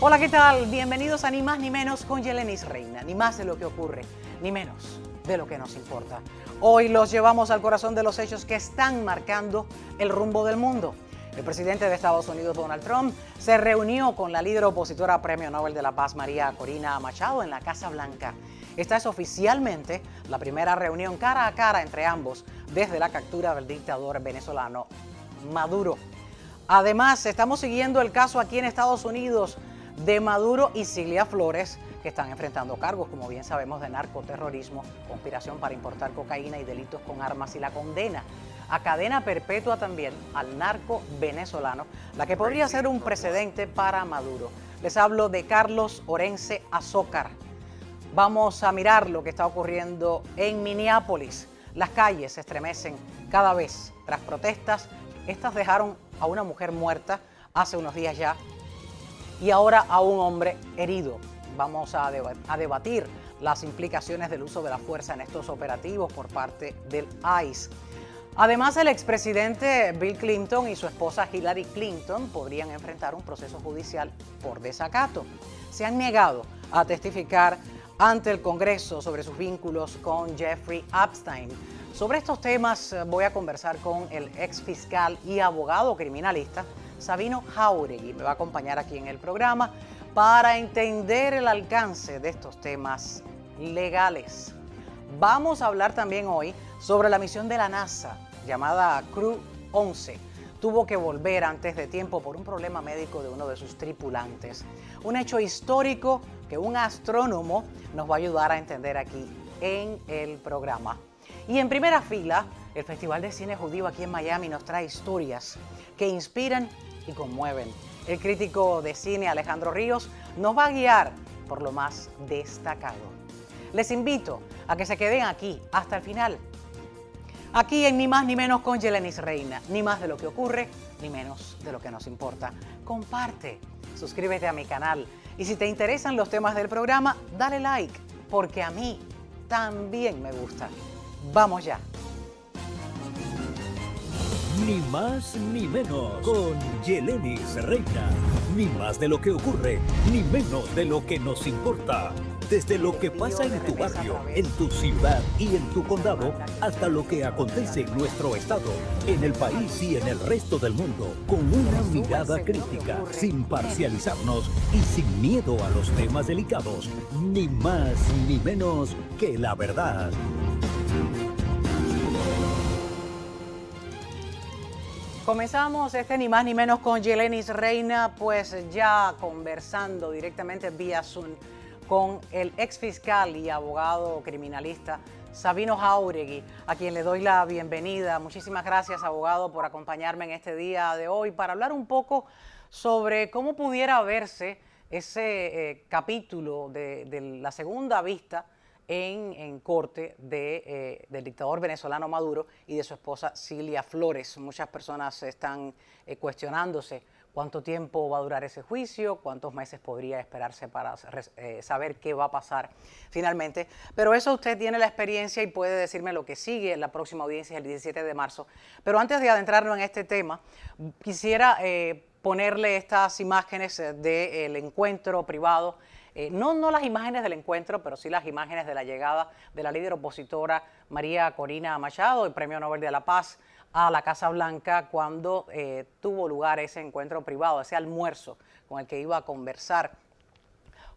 Hola, ¿qué tal? Bienvenidos a Ni Más Ni Menos con Yelenis Reina. Ni más de lo que ocurre, ni menos de lo que nos importa. Hoy los llevamos al corazón de los hechos que están marcando el rumbo del mundo. El presidente de Estados Unidos, Donald Trump, se reunió con la líder opositora a Premio Nobel de la Paz, María Corina Machado, en la Casa Blanca. Esta es oficialmente la primera reunión cara a cara entre ambos desde la captura del dictador venezolano Maduro. Además, estamos siguiendo el caso aquí en Estados Unidos de Maduro y Cilia Flores, que están enfrentando cargos, como bien sabemos, de narcoterrorismo, conspiración para importar cocaína y delitos con armas, y la condena a cadena perpetua también al narco venezolano, la que podría ser un precedente para Maduro. Les hablo de Carlos Orense Azócar. Vamos a mirar lo que está ocurriendo en Minneapolis. Las calles se estremecen cada vez tras protestas. Estas dejaron a una mujer muerta hace unos días ya y ahora a un hombre herido. Vamos a debatir las implicaciones del uso de la fuerza en estos operativos por parte del ICE. Además, el expresidente Bill Clinton y su esposa Hillary Clinton podrían enfrentar un proceso judicial por desacato. Se han negado a testificar ante el Congreso sobre sus vínculos con Jeffrey Epstein. Sobre estos temas voy a conversar con el ex fiscal y abogado criminalista Sabino Jauregui. Me va a acompañar aquí en el programa para entender el alcance de estos temas legales. Vamos a hablar también hoy sobre la misión de la NASA llamada Crew 11. Tuvo que volver antes de tiempo por un problema médico de uno de sus tripulantes. Un hecho histórico que un astrónomo nos va a ayudar a entender aquí en el programa. Y en primera fila, el Festival de Cine Judío aquí en Miami nos trae historias que inspiran y conmueven. El crítico de cine Alejandro Ríos nos va a guiar por lo más destacado. Les invito a que se queden aquí hasta el final. Aquí en Ni Más Ni Menos con Yelenis Reina. Ni más de lo que ocurre, ni menos de lo que nos importa. Comparte, suscríbete a mi canal. Y si te interesan los temas del programa, dale like, porque a mí también me gusta. Vamos ya. Ni más ni menos con Yelenis Reina. Ni más de lo que ocurre, ni menos de lo que nos importa. Desde lo que pasa en tu barrio, en tu ciudad y en tu condado, hasta lo que acontece en nuestro estado, en el país y en el resto del mundo, con una mirada crítica, sin parcializarnos y sin miedo a los temas delicados. Ni más ni menos que la verdad. Comenzamos este Ni Más Ni Menos con Yelenis Reina, pues ya conversando directamente vía Zoom con el ex fiscal y abogado criminalista Sabino Jauregui, a quien le doy la bienvenida. Muchísimas gracias, abogado, por acompañarme en este día de hoy para hablar un poco sobre cómo pudiera verse ese capítulo de la segunda vista en corte del dictador venezolano Maduro y de su esposa Cilia Flores. Muchas personas están cuestionándose cuánto tiempo va a durar ese juicio, cuántos meses podría esperarse para saber qué va a pasar finalmente. Pero eso usted tiene la experiencia y puede decirme lo que sigue. La próxima audiencia es el 17 de marzo. Pero antes de adentrarnos en este tema, quisiera ponerle estas imágenes del encuentro privado. No las imágenes del encuentro, pero sí las imágenes de la llegada de la líder opositora María Corina Machado, el Premio Nobel de la Paz, a la Casa Blanca cuando tuvo lugar ese encuentro privado, ese almuerzo con el que iba a conversar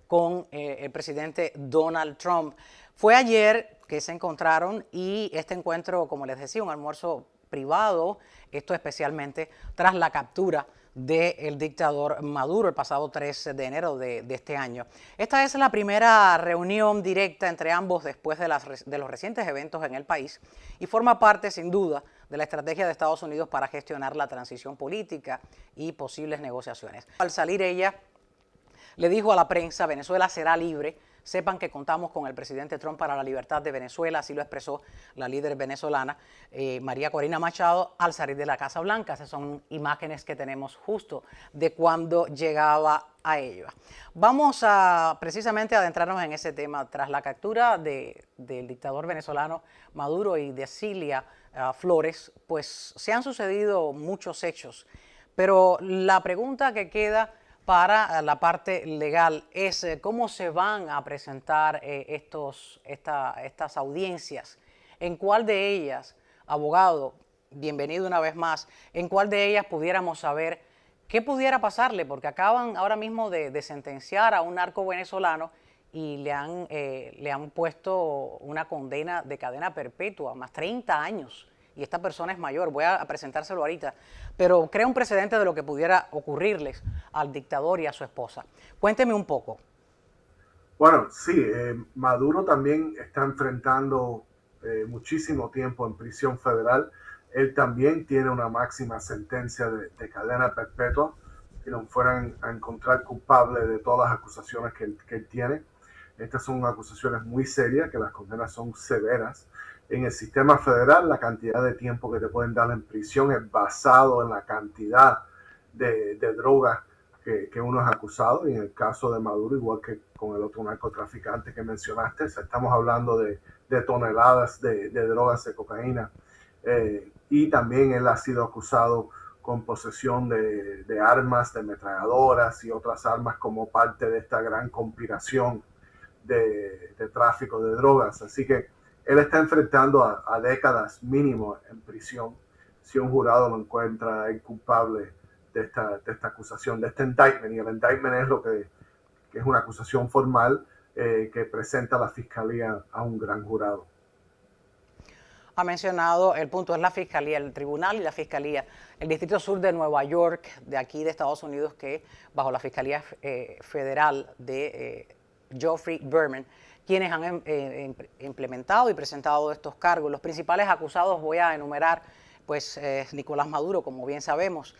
con el presidente Donald Trump. Fue ayer que se encontraron y este encuentro, como les decía, un almuerzo privado, esto especialmente tras la captura del dictador Maduro el pasado 3 de enero de este año. Esta es la primera reunión directa entre ambos después de los recientes eventos en el país y forma parte, sin duda, de la estrategia de Estados Unidos para gestionar la transición política y posibles negociaciones. Al salir ella, le dijo a la prensa: Venezuela será libre. Sepan que contamos con el presidente Trump para la libertad de Venezuela, así lo expresó la líder venezolana María Corina Machado al salir de la Casa Blanca. Esas son imágenes que tenemos justo de cuando llegaba a ella. Vamos a precisamente adentrarnos en ese tema. Tras la captura del dictador venezolano Maduro y de Cilia Flores, pues se han sucedido muchos hechos, pero la pregunta que queda para la parte legal es cómo se van a presentar estas audiencias. ¿En cuál de ellas, abogado, bienvenido una vez más, en cuál de ellas pudiéramos saber qué pudiera pasarle? Porque acaban ahora mismo de sentenciar a un narco venezolano y le han puesto una condena de cadena perpetua, más 30 años. Y esta persona es mayor, voy a presentárselo ahorita, pero crea un precedente de lo que pudiera ocurrirles al dictador y a su esposa. Cuénteme un poco. Bueno, sí, Maduro también está enfrentando muchísimo tiempo en prisión federal. Él también tiene una máxima sentencia de cadena perpetua si lo fueran a encontrar culpable de todas las acusaciones que él tiene. Estas son acusaciones muy serias, que las condenas son severas. En el sistema federal, la cantidad de tiempo que te pueden dar en prisión es basado en la cantidad de drogas que uno es acusado. Y en el caso de Maduro, igual que con el otro narcotraficante que mencionaste, estamos hablando de toneladas de drogas de cocaína. Y también él ha sido acusado con posesión de armas, de ametralladoras y otras armas como parte de esta gran conspiración de tráfico de drogas. Así que él está enfrentando a décadas mínimo en prisión si un jurado lo encuentra culpable de esta acusación, de este indictment. Y el indictment es lo que es una acusación formal que presenta la fiscalía a un gran jurado. Ha mencionado, el punto es la fiscalía, el tribunal y la fiscalía. El Distrito Sur de Nueva York, de aquí de Estados Unidos, que bajo la Fiscalía Federal de Geoffrey Berman, quienes han implementado y presentado estos cargos. Los principales acusados voy a enumerar, pues Nicolás Maduro, como bien sabemos,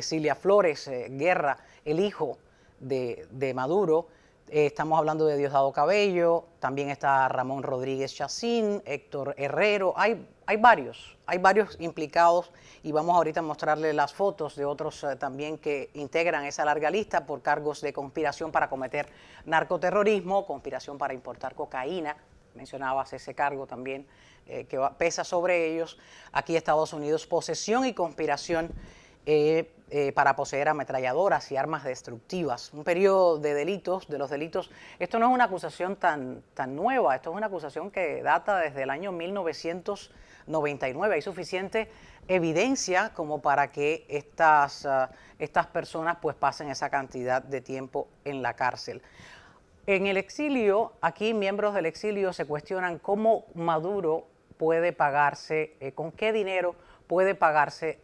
Cilia Flores Guerra, el hijo de Maduro. Estamos hablando de Diosdado Cabello, también está Ramón Rodríguez Chacín, Héctor Herrero, hay varios implicados y vamos ahorita a mostrarle las fotos de otros también que integran esa larga lista por cargos de conspiración para cometer narcoterrorismo, conspiración para importar cocaína, mencionabas ese cargo también que pesa sobre ellos, aquí Estados Unidos, posesión y conspiración para poseer ametralladoras y armas destructivas. Un periodo de delitos, de los delitos. Esto no es una acusación tan nueva, esto es una acusación que data desde el año 1999. Hay suficiente evidencia como para que estas personas pues pasen esa cantidad de tiempo en la cárcel. En el exilio, aquí miembros del exilio se cuestionan cómo Maduro puede pagarse, con qué dinero puede pagarse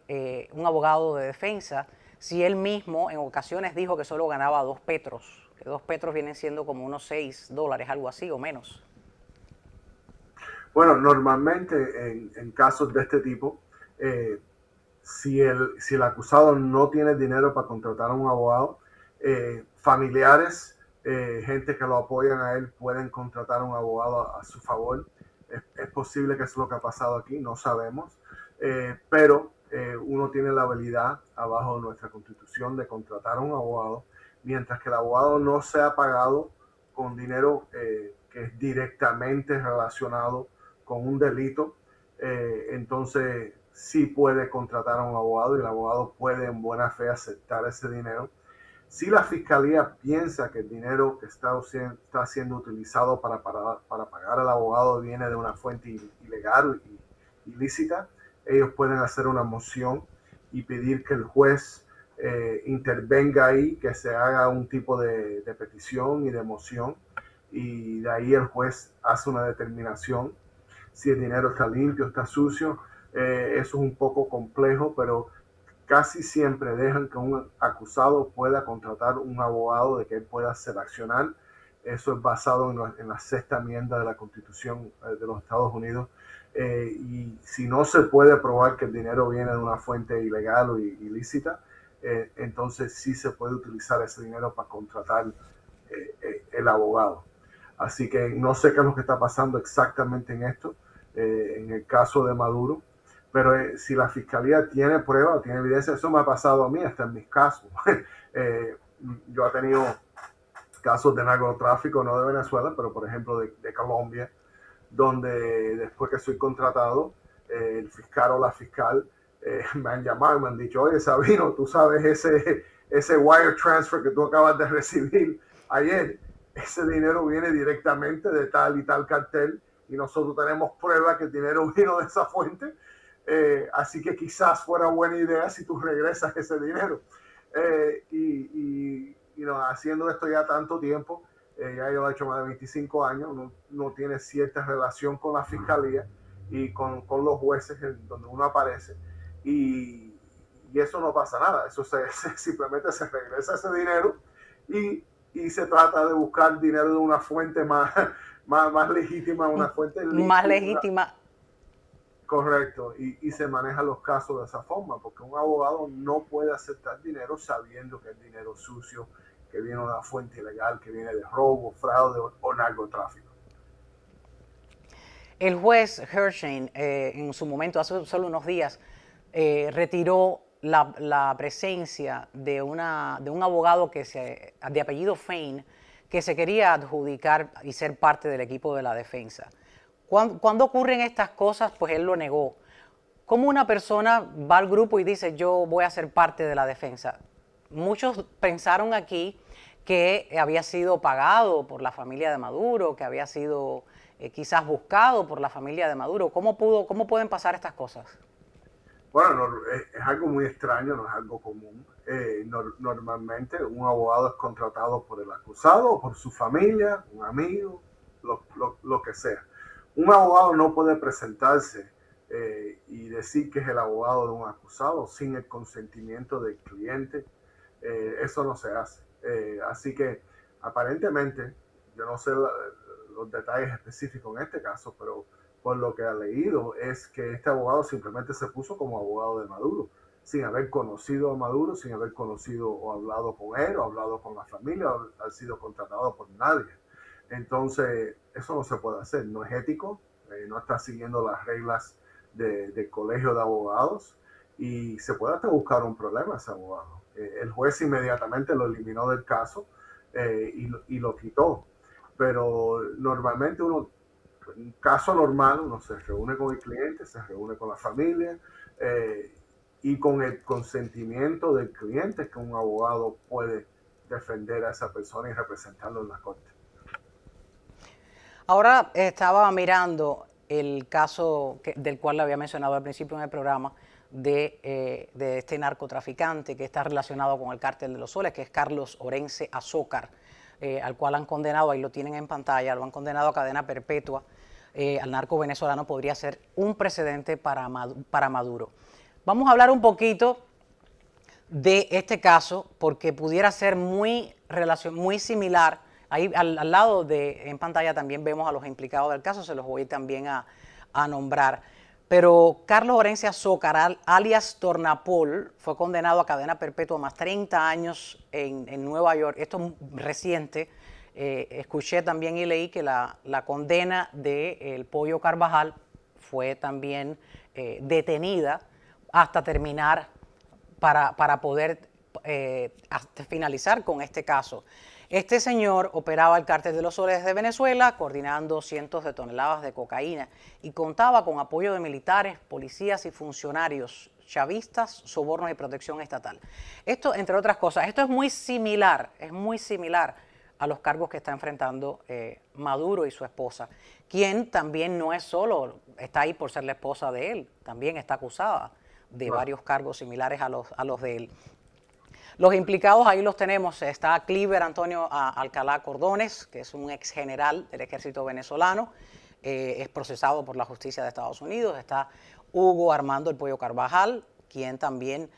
un abogado de defensa si él mismo en ocasiones dijo que solo ganaba 2 petros, que 2 petros vienen siendo como unos $6, algo así o menos. Bueno, normalmente en casos de este tipo, si el acusado no tiene dinero para contratar a un abogado, familiares, gente que lo apoyan a él pueden contratar a un abogado a su favor. Es posible que eso es lo que ha pasado aquí, no sabemos. Pero uno tiene la habilidad abajo de nuestra constitución de contratar a un abogado, mientras que el abogado no sea pagado con dinero que es directamente relacionado con un delito, entonces sí puede contratar a un abogado y el abogado puede en buena fe aceptar ese dinero. Si la fiscalía piensa que el dinero que está siendo utilizado para pagar al abogado viene de una fuente ilegal y ilícita, ellos pueden hacer una moción y pedir que el juez intervenga ahí, que se haga un tipo de petición y de moción, y de ahí el juez hace una determinación si el dinero está limpio, está sucio. Eso es un poco complejo, pero casi siempre dejan que un acusado pueda contratar un abogado, de que él pueda seleccionar. Eso es basado en la sexta enmienda de la Constitución de los Estados Unidos. Y si no se puede probar que el dinero viene de una fuente ilegal o ilícita, entonces sí se puede utilizar ese dinero para contratar el abogado. Así que no sé qué es lo que está pasando exactamente en esto, en el caso de Maduro, pero si la fiscalía tiene pruebas, tiene evidencia, eso me ha pasado a mí, hasta en mis casos. Yo he tenido casos de narcotráfico, no de Venezuela, pero por ejemplo de Colombia, donde después que soy contratado, el fiscal o la fiscal me han llamado y me han dicho, oye Sabino, tú sabes ese wire transfer que tú acabas de recibir ayer, ese dinero viene directamente de tal y tal cartel y nosotros tenemos prueba que el dinero vino de esa fuente. Así que quizás fuera buena idea si tú regresas ese dinero. Haciendo esto ya tanto tiempo, ya yo lo he hecho más de 25 años, no tiene cierta relación con la fiscalía y con los jueces donde uno aparece. Y eso no pasa nada, eso simplemente se regresa ese dinero y se trata de buscar dinero de una fuente más legítima, una fuente más legítima. Correcto, y se manejan los casos de esa forma, porque un abogado no puede aceptar dinero sabiendo que es dinero sucio, que viene de una fuente ilegal, que viene de robo, fraude o narcotráfico. El juez Hershain, en su momento, hace solo unos días, retiró la presencia de un abogado de apellido Fain que se quería adjudicar y ser parte del equipo de la defensa. Cuando ocurren estas cosas, pues él lo negó. ¿Cómo una persona va al grupo y dice, yo voy a ser parte de la defensa? Muchos pensaron aquí que había sido pagado por la familia de Maduro, que había sido quizás buscado por la familia de Maduro. ¿Cómo pueden pasar estas cosas? Bueno, es algo muy extraño, no es algo común. Normalmente un abogado es contratado por el acusado o por su familia, un amigo, lo que sea. Un abogado no puede presentarse y decir que es el abogado de un acusado sin el consentimiento del cliente. Eso no se hace. Así que aparentemente, yo no sé los detalles específicos en este caso, pero por lo que ha leído es que este abogado simplemente se puso como abogado de Maduro, sin haber conocido a Maduro, sin haber conocido o hablado con él, o hablado con la familia, o haber sido contratado por nadie. Entonces, eso no se puede hacer, no es ético, no está siguiendo las reglas del colegio de abogados y se puede hasta buscar un problema a ese abogado. El juez inmediatamente lo eliminó del caso y lo quitó, pero normalmente un caso normal, uno se reúne con el cliente, se reúne con la familia y con el consentimiento del cliente es que un abogado puede defender a esa persona y representarlo en la corte. Ahora estaba mirando el caso del cual le había mencionado al principio en el programa de este narcotraficante que está relacionado con el cártel de los Soles, que es Carlos Orense Azócar, al cual han condenado, ahí lo tienen en pantalla, lo han condenado a cadena perpetua. Al narco venezolano podría ser un precedente para Maduro. Vamos a hablar un poquito de este caso porque pudiera ser muy similar. Ahí al lado en pantalla también vemos a los implicados del caso, se los voy también a nombrar. Pero Carlos Orense Azócar, alias Tornapol, fue condenado a cadena perpetua más 30 años en Nueva York. Esto es reciente. Escuché también y leí que la condena del Pollo Carvajal fue también detenida hasta terminar para poder finalizar con este caso. Este señor operaba el cártel de los Soles de Venezuela, coordinando cientos de toneladas de cocaína y contaba con apoyo de militares, policías y funcionarios chavistas, sobornos y protección estatal. Esto, entre otras cosas, esto es muy similar a los cargos que está enfrentando Maduro y su esposa, quien también no es solo, está ahí por ser la esposa de él, también está acusada de varios cargos similares a los de él. Los implicados ahí los tenemos, está Cliver Antonio Alcalá Cordones, que es un ex general del ejército venezolano, es procesado por la justicia de Estados Unidos, está Hugo Armando El Pollo Carvajal, quien también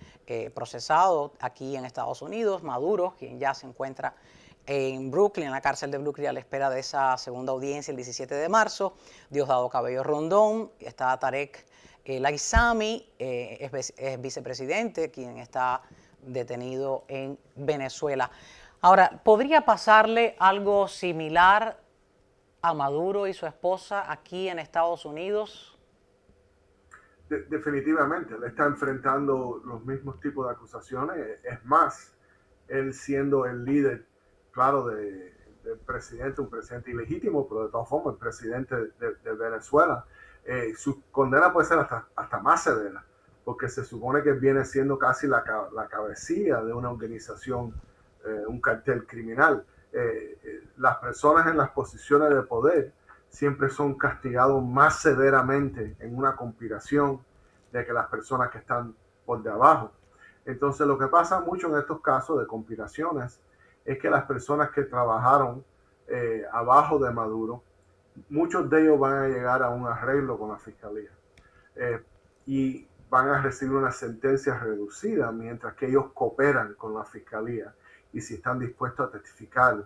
procesado aquí en Estados Unidos, Maduro, quien ya se encuentra en Brooklyn, en la cárcel de Brooklyn, a la espera de esa segunda audiencia el 17 de marzo, Diosdado Cabello Rondón, está Tarek El Aissami, es vicepresidente, quien está detenido en Venezuela. Ahora, ¿podría pasarle algo similar a Maduro y su esposa aquí en Estados Unidos? Definitivamente, él está enfrentando los mismos tipos de acusaciones. Es más, él siendo el líder, claro, del presidente, un presidente ilegítimo, pero de todas formas el presidente de Venezuela, su condena puede ser hasta más severa, porque se supone que viene siendo casi la cabecilla de una organización, un cartel criminal. Las personas en las posiciones de poder siempre son castigados más severamente en una conspiración de que las personas que están por de abajo. Entonces lo que pasa mucho en estos casos de conspiraciones es que las personas que trabajaron abajo de Maduro, muchos de ellos van a llegar a un arreglo con la fiscalía y van a recibir una sentencia reducida mientras que ellos cooperan con la fiscalía y si están dispuestos a testificar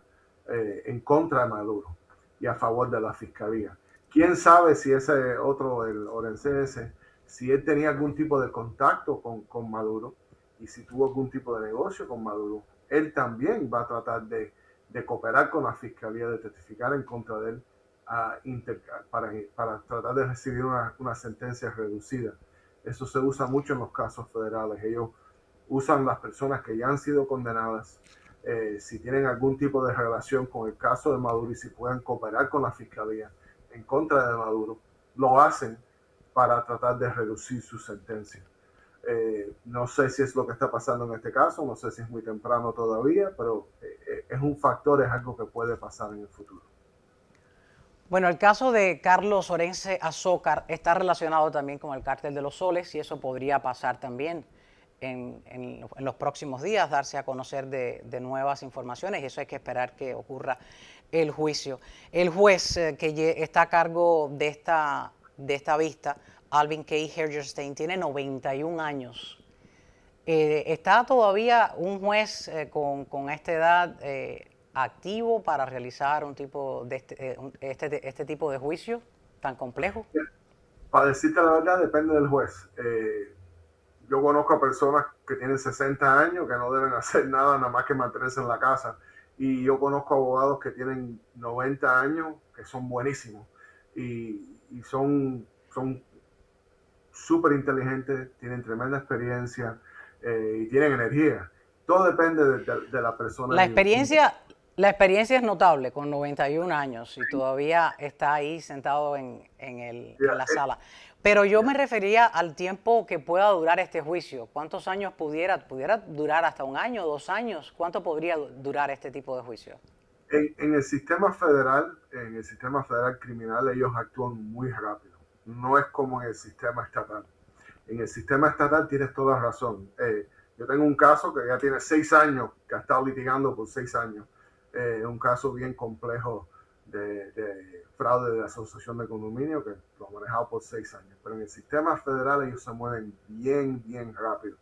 en contra de Maduro y a favor de la fiscalía. ¿Quién sabe si ese otro, el Orense, si él tenía algún tipo de contacto con Maduro y si tuvo algún tipo de negocio con Maduro? Él también va a tratar de cooperar con la fiscalía, de testificar en contra de él para tratar de recibir una sentencia reducida. Eso se usa mucho en los casos federales. Ellos usan las personas que ya han sido condenadas, si tienen algún tipo de relación con el caso de Maduro y si pueden cooperar con la fiscalía en contra de Maduro, lo hacen para tratar de reducir su sentencia. No sé si es lo que está pasando en este caso, no sé si es muy temprano todavía, pero es un factor, es algo que puede pasar en el futuro. Bueno, el caso de Carlos Orense Azócar está relacionado también con el Cártel de los Soles y eso podría pasar también en los próximos días, darse a conocer de nuevas informaciones y eso hay que esperar que ocurra el juicio. El juez que está a cargo de esta vista, Alvin K. Hergerstein, tiene 91 años. ¿Está todavía un juez con esta edad activo para realizar un tipo de este tipo de juicio tan complejo? Para decirte la verdad, depende del juez. Yo conozco a personas que tienen 60 años que no deben hacer nada más que mantenerse en la casa. Y yo conozco abogados que tienen 90 años que son buenísimos y son súper inteligentes, tienen tremenda experiencia y tienen energía. Todo depende de la persona. La experiencia es notable con 91 años y todavía está ahí sentado en la sala. Pero yo me refería al tiempo que pueda durar este juicio. ¿Cuántos años pudiera durar? ¿Hasta un año, 2 años? ¿Cuánto podría durar este tipo de juicio? En el sistema federal criminal, ellos actúan muy rápido. No es como en el sistema estatal. En el sistema estatal tienes toda razón. Yo tengo un caso que ya tiene 6 años, que ha estado litigando por 6 años. Un caso bien complejo de fraude de asociación de condominio que lo ha manejado por 6 años. Pero en el sistema federal ellos se mueven bien rápido.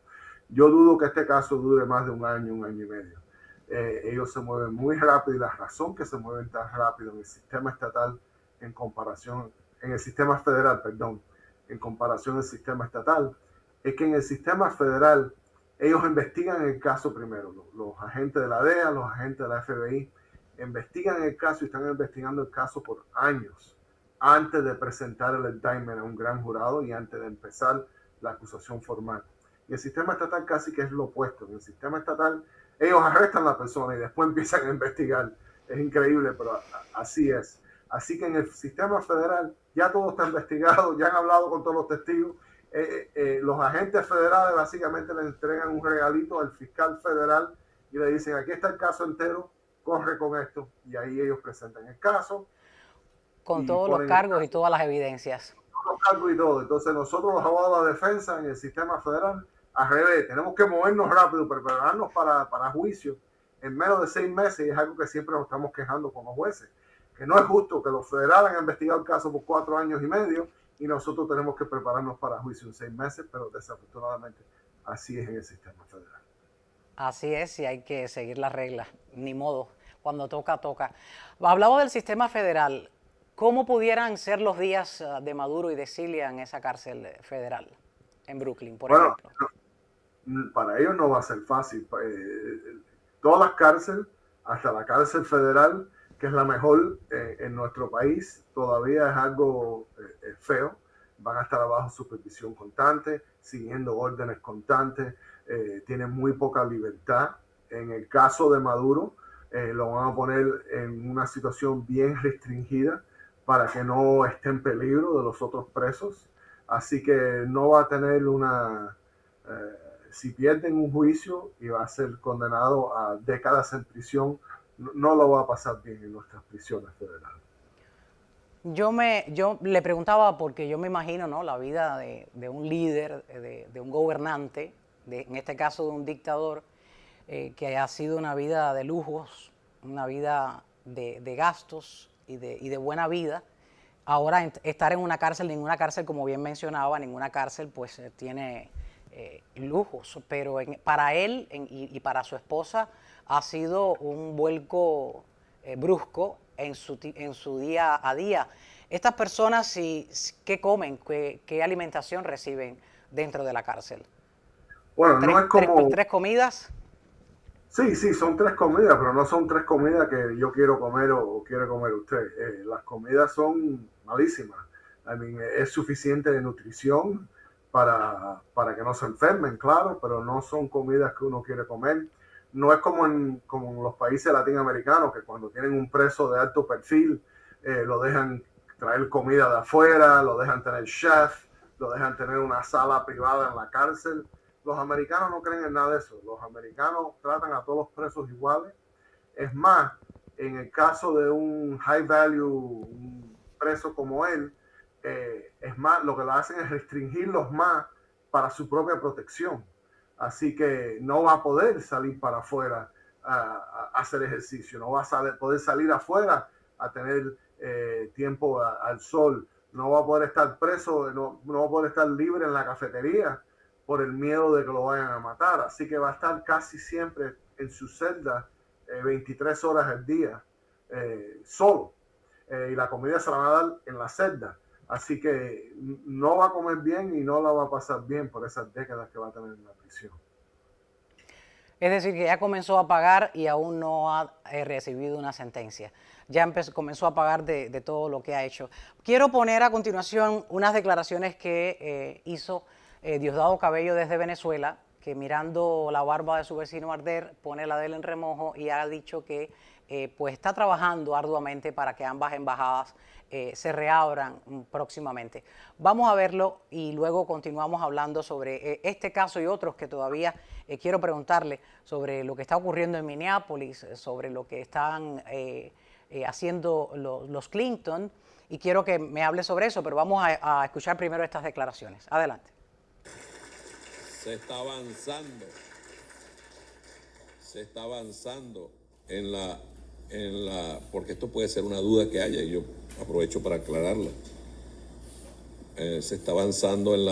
Yo dudo que este caso dure más de un año y medio. Ellos se mueven muy rápido y la razón que se mueven tan rápido en el sistema estatal en el sistema federal, en comparación al sistema estatal, es que en el sistema federal ellos investigan el caso primero. Los agentes de la DEA, los agentes de la FBI, investigan el caso y están investigando el caso por años antes de presentar el indictment a un gran jurado y antes de empezar la acusación formal. Y el sistema estatal casi que es lo opuesto. En el sistema estatal ellos arrestan a la persona y después empiezan a investigar. Es increíble, pero así es. Así que en el sistema federal ya todo está investigado, ya han hablado con todos los testigos. Los agentes federales básicamente le entregan un regalito al fiscal federal y le dicen, aquí está el caso entero, corre con esto. Y ahí ellos presentan el caso. Con todos los cargos y todas las evidencias. Todos los cargos y todo. Entonces nosotros los abogados de defensa en el sistema federal, al revés, tenemos que movernos rápido, prepararnos para juicio en menos de 6 meses y es algo que siempre nos estamos quejando con los jueces. Que no es justo que los federales han investigado el caso por 4 años y medio y nosotros tenemos que prepararnos para juicio en 6 meses, pero desafortunadamente así es en el sistema federal. Así es, y hay que seguir las reglas, ni modo, cuando toca, toca. Hablaba del sistema federal, ¿cómo pudieran ser los días de Maduro y de Cilia en esa cárcel federal, en Brooklyn, por ejemplo? Para ellos no va a ser fácil. Todas las cárceles, hasta la cárcel federal, que es la mejor en nuestro país, todavía es algo feo. Van a estar bajo supervisión constante, siguiendo órdenes constantes, tienen muy poca libertad. En el caso de Maduro, lo van a poner en una situación bien restringida para que no esté en peligro de los otros presos. Así que no va a tener si pierden un juicio y va a ser condenado a décadas en prisión, no lo va a pasar bien en nuestras prisiones federales. Yo le preguntaba porque yo me imagino, ¿no?, la vida de un líder, de un gobernante, en este caso de un dictador, que ha sido una vida de lujos, una vida de gastos y de buena vida. Ahora estar en una cárcel, ninguna cárcel, como bien mencionaba, ninguna cárcel pues tiene lujos, pero para él y para su esposa ha sido un vuelco brusco en su día a día. Estas personas, ¿qué comen? ¿Qué alimentación reciben dentro de la cárcel? Bueno, no es como... ¿Tres comidas? Sí, son 3 comidas, pero no son 3 comidas que yo quiero comer o quiere comer usted. Las comidas son malísimas. I mean, es suficiente de nutrición para que no se enfermen, claro, pero no son comidas que uno quiere comer. No es como en los países latinoamericanos, que cuando tienen un preso de alto perfil, lo dejan traer comida de afuera, lo dejan tener chef, lo dejan tener una sala privada en la cárcel. Los americanos no creen en nada de eso. Los americanos tratan a todos los presos iguales. Es más, en el caso de un high value, un preso como él, es más, lo que lo hacen es restringirlos más para su propia protección. Así que no va a poder salir para afuera a hacer ejercicio, no va a poder salir afuera a tener tiempo al sol, no va a poder estar preso, no va a poder estar libre en la cafetería por el miedo de que lo vayan a matar. Así que va a estar casi siempre en su celda 23 horas al día solo. Y la comida se la van a dar en la celda. Así que no va a comer bien y no la va a pasar bien por esas décadas que va a tener en la prisión. Es decir, que ya comenzó a pagar y aún no ha recibido una sentencia. Ya comenzó a pagar de todo lo que ha hecho. Quiero poner a continuación unas declaraciones que hizo Diosdado Cabello desde Venezuela, que mirando la barba de su vecino arder, pone la de él en remojo y ha dicho que pues está trabajando arduamente para que ambas embajadas se reabran próximamente. Vamos a verlo y luego continuamos hablando sobre este caso y otros que todavía quiero preguntarle sobre lo que está ocurriendo en Minneapolis, sobre lo que están haciendo los Clinton, y quiero que me hable sobre eso, pero vamos a escuchar primero estas declaraciones. Adelante. Se está avanzando porque esto puede ser una duda que haya y yo aprovecho para aclararla. Se está avanzando el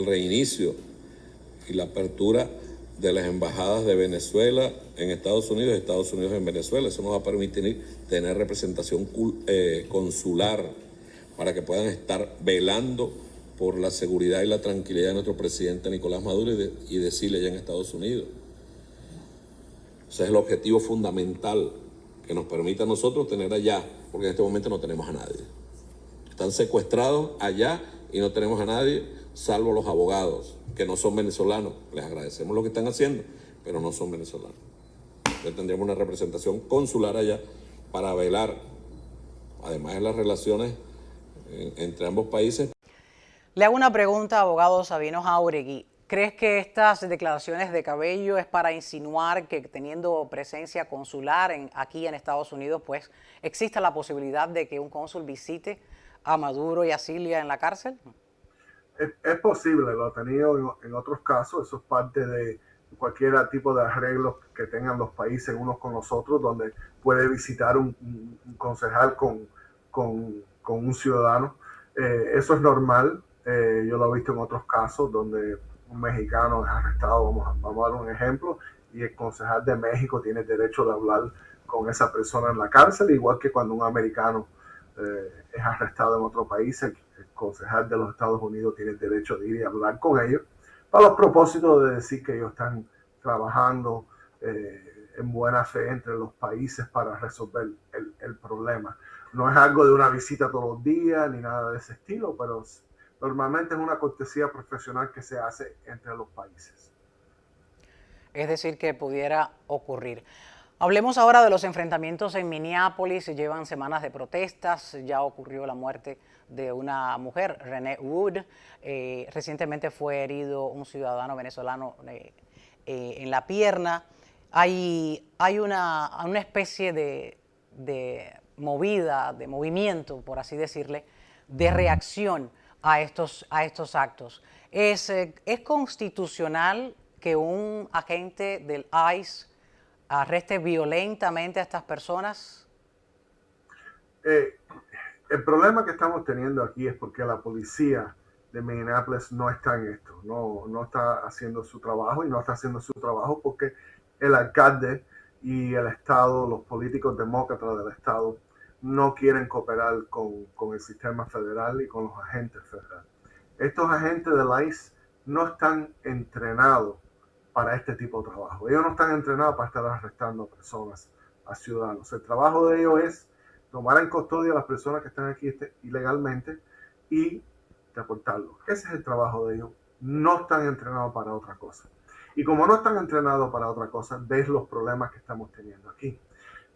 reinicio y la apertura de las embajadas de Venezuela en Estados Unidos y Estados Unidos en Venezuela. Eso nos va a permitir tener representación consular para que puedan estar velando por la seguridad y la tranquilidad de nuestro presidente Nicolás Maduro y decirle allá en Estados Unidos. Ese es el objetivo fundamental que nos permite a nosotros tener allá, porque en este momento no tenemos a nadie. Están secuestrados allá y no tenemos a nadie, salvo los abogados, que no son venezolanos. Les agradecemos lo que están haciendo, pero no son venezolanos. Entonces tendríamos una representación consular allá para velar, además de las relaciones entre ambos países. Le hago una pregunta, abogado Sabino Jáuregui. ¿Crees que estas declaraciones de Cabello es para insinuar que teniendo presencia consular aquí en Estados Unidos, pues exista la posibilidad de que un cónsul visite a Maduro y a Cilia en la cárcel? Es posible, lo ha tenido en otros casos. Eso es parte de cualquier tipo de arreglos que tengan los países unos con los otros, donde puede visitar un concejal con un ciudadano. Eso es normal. Yo lo he visto en otros casos donde un mexicano es arrestado, vamos a dar un ejemplo, y el concejal de México tiene derecho de hablar con esa persona en la cárcel, igual que cuando un americano es arrestado en otro país, el concejal de los Estados Unidos tiene derecho de ir y hablar con ellos para los propósitos de decir que ellos están trabajando en buena fe entre los países para resolver el problema. No es algo de una visita todos los días ni nada de ese estilo, pero normalmente es una cortesía profesional que se hace entre los países. Es decir, que pudiera ocurrir. Hablemos ahora de los enfrentamientos en Minneapolis. Llevan semanas de protestas. Ya ocurrió la muerte de una mujer, Renee Wood. Recientemente fue herido un ciudadano venezolano en la pierna. Hay una especie de movida, de movimiento, por así decirle, de reacción a estos actos. ¿Es constitucional que un agente del ICE arreste violentamente a estas personas? El problema que estamos teniendo aquí es porque la policía de Minneapolis no está en esto, no está haciendo su trabajo, y no está haciendo su trabajo porque el alcalde y el estado, los políticos demócratas del estado, no quieren cooperar con el sistema federal y con los agentes federales. Estos agentes del ICE no están entrenados para este tipo de trabajo. Ellos no están entrenados para estar arrestando personas, a ciudadanos. El trabajo de ellos es tomar en custodia a las personas que están aquí ilegalmente y deportarlos. Ese es el trabajo de ellos. No están entrenados para otra cosa. Y como no están entrenados para otra cosa, ves los problemas que estamos teniendo aquí.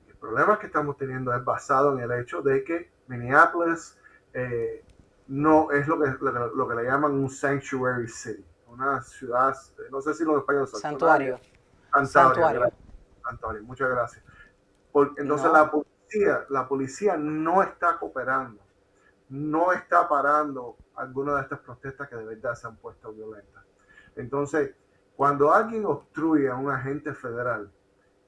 El problema que estamos teniendo es basado en el hecho de que Minneapolis no es lo que le llaman un sanctuary city, una ciudad, no sé si lo en español es santuario. Santuario, muchas gracias. Entonces No. la policía no está cooperando, no está parando algunas de estas protestas que de verdad se han puesto violentas. Entonces, cuando alguien obstruye a un agente federal,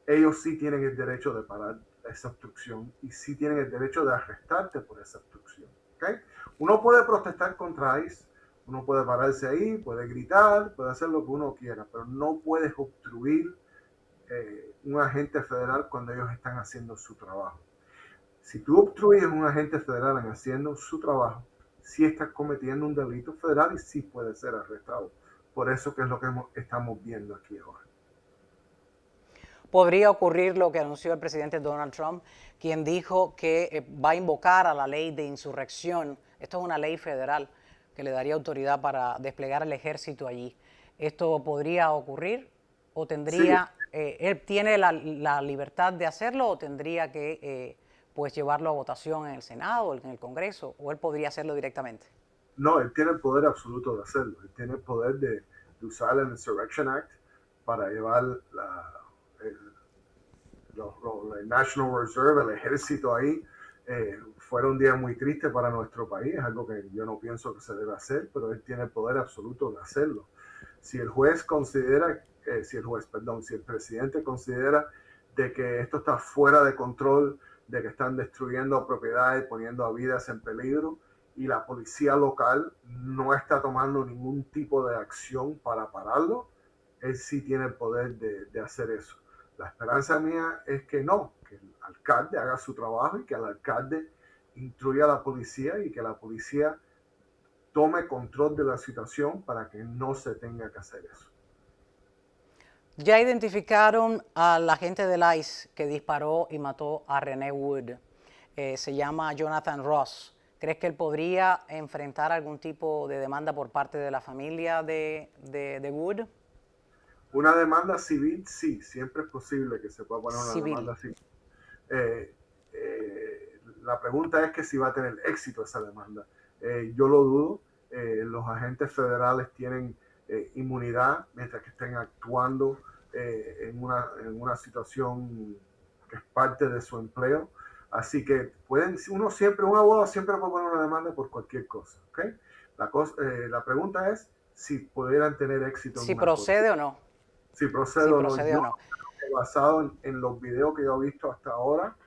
ellos sí tienen el derecho de parar esa obstrucción y sí tienen el derecho de arrestarte por esa obstrucción. ¿Okay? Uno puede protestar contra ICE, uno puede pararse ahí, puede gritar, puede hacer lo que uno quiera, pero no puedes obstruir un agente federal cuando ellos están haciendo su trabajo. Si tú obstruyes a un agente federal en haciendo su trabajo, sí estás cometiendo un delito federal y sí puede ser arrestado. Por eso que es lo que estamos viendo aquí ahora. Podría ocurrir lo que anunció el presidente Donald Trump, quien dijo que va a invocar a la ley de insurrección. Esto es una ley federal que le daría autoridad para desplegar el ejército allí. ¿Esto podría ocurrir o tendría, él tiene la libertad de hacerlo o tendría que pues llevarlo a votación en el Senado, en el Congreso, o él podría hacerlo directamente? No, él tiene el poder absoluto de hacerlo. Él tiene el poder de usar el Insurrection Act para llevar el National Reserve, el ejército ahí. Fuera un día muy triste para nuestro país, es algo que yo no pienso que se debe hacer, pero él tiene el poder absoluto de hacerlo. Si el presidente considera de que esto está fuera de control, de que están destruyendo propiedades, poniendo a vidas en peligro, y la policía local no está tomando ningún tipo de acción para pararlo, él sí tiene el poder de hacer eso. La esperanza mía es que no, que el alcalde haga su trabajo y que el alcalde instruya a la policía y que la policía tome control de la situación para que no se tenga que hacer eso. Ya identificaron al agente del ICE que disparó y mató a Renee Wood. Se llama Jonathan Ross. ¿Crees que él podría enfrentar algún tipo de demanda por parte de la familia de Wood? Una demanda civil, sí, siempre es posible que se pueda poner una demanda civil. La pregunta es que si va a tener éxito esa demanda. Yo lo dudo. Los agentes federales tienen inmunidad mientras que estén actuando en una situación que es parte de su empleo. Así que un abogado siempre puede poner una demanda por cualquier cosa. ¿Okay? La pregunta es si pudieran tener éxito. Si procede o no. Si procede o no. Basado en los videos que yo he visto hasta ahora,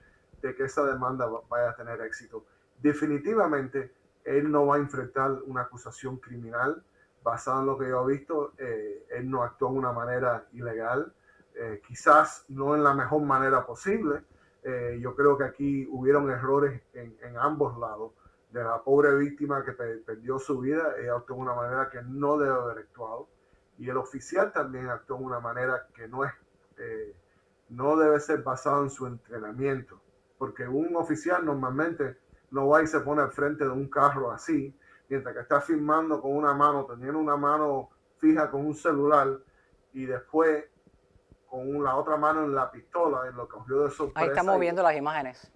de que esa demanda vaya a tener éxito. Definitivamente, él no va a enfrentar una acusación criminal. Basado en lo que yo he visto, él no actuó de una manera ilegal, quizás no en la mejor manera posible. Yo creo que aquí hubieron errores en ambos lados. De la pobre víctima que perdió su vida, ella actuó de una manera que no debe haber actuado. Y el oficial también actuó de una manera que no debe ser basado en su entrenamiento. Porque un oficial normalmente no va y se pone al frente de un carro así, mientras que está filmando con una mano, teniendo una mano fija con un celular, y después con con la otra mano en la pistola, en lo que cogió de sorpresa. Ahí estamos viendo las imágenes.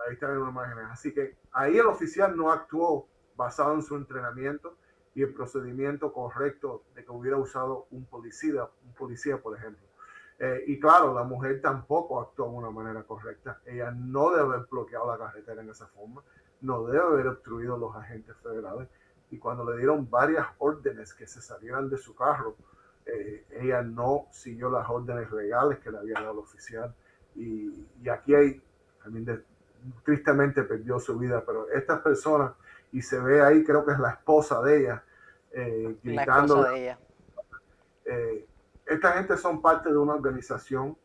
Ahí están las imágenes. Así que ahí el oficial no actuó basado en su entrenamiento y el procedimiento correcto de que hubiera usado un policía, por ejemplo. Y claro, la mujer tampoco actuó de una manera correcta. Ella no debe haber bloqueado la carretera en esa forma, no debe haber obstruido a los agentes federales. Y cuando le dieron varias órdenes que se salieran de su carro, ella no siguió las órdenes legales que le había dado el oficial. Y aquí hay, también tristemente perdió su vida, pero estas personas, y se ve ahí, creo que es la esposa de ella, gritando. La esposa de ella. Esta gente son parte de una organización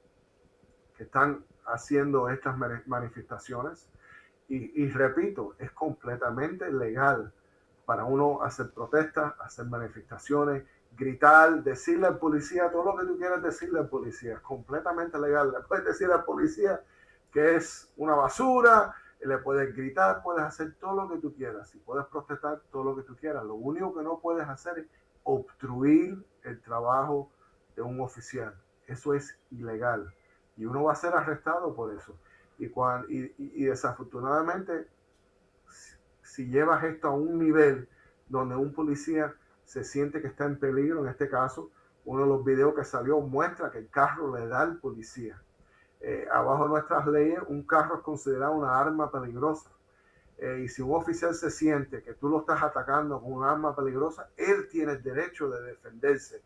que están haciendo estas manifestaciones y repito, es completamente legal para uno hacer protestas, hacer manifestaciones, gritar, decirle al policía todo lo que tú quieras decirle al policía, es completamente legal. Le puedes decir al policía que es una basura, le puedes gritar, puedes hacer todo lo que tú quieras y puedes protestar todo lo que tú quieras. Lo único que no puedes hacer es obstruir el trabajo de un oficial. Eso es ilegal y uno va a ser arrestado por eso. Y desafortunadamente, si llevas esto a un nivel donde un policía se siente que está en peligro, en este caso, uno de los videos que salió muestra que el carro le da al policía. Abajo de nuestras leyes, un carro es considerado una arma peligrosa. Y si un oficial se siente que tú lo estás atacando con un arma peligrosa, él tiene el derecho de defenderse.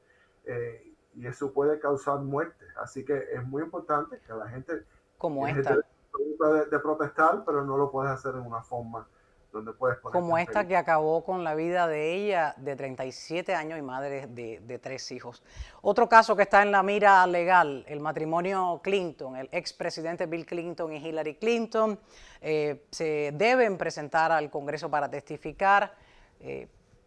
Y eso puede causar muerte. Así que es muy importante que la gente como tiene esta, el derecho de protestar, pero no lo puedes hacer en una forma donde puedes poner como esta que acabó con la vida de ella, de 37 años y madre de 3 hijos. Otro caso que está en la mira legal, el matrimonio Clinton, el expresidente Bill Clinton y Hillary Clinton, se deben presentar al Congreso para testificar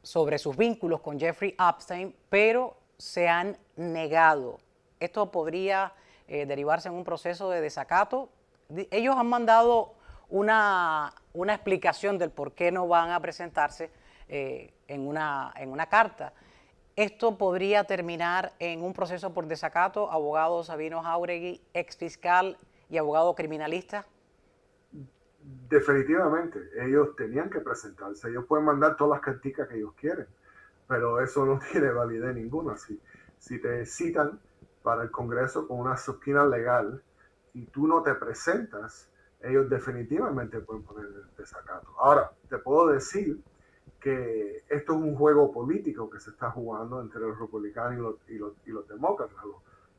sobre sus vínculos con Jeffrey Epstein, pero se han negado. Esto podría derivarse en un proceso de desacato. Ellos han mandado una explicación del por qué no van a presentarse en una carta. Esto podría terminar en un proceso por desacato, abogado Sabino Jauregui, ex fiscal y abogado criminalista. Definitivamente, ellos tenían que presentarse. Ellos pueden mandar todas las carticas que ellos quieren, pero eso no tiene validez ninguna. Si te citan para el Congreso con una subpoena legal y tú no te presentas, ellos definitivamente pueden poner el desacato. Ahora, te puedo decir que esto es un juego político que se está jugando entre los republicanos y los demócratas.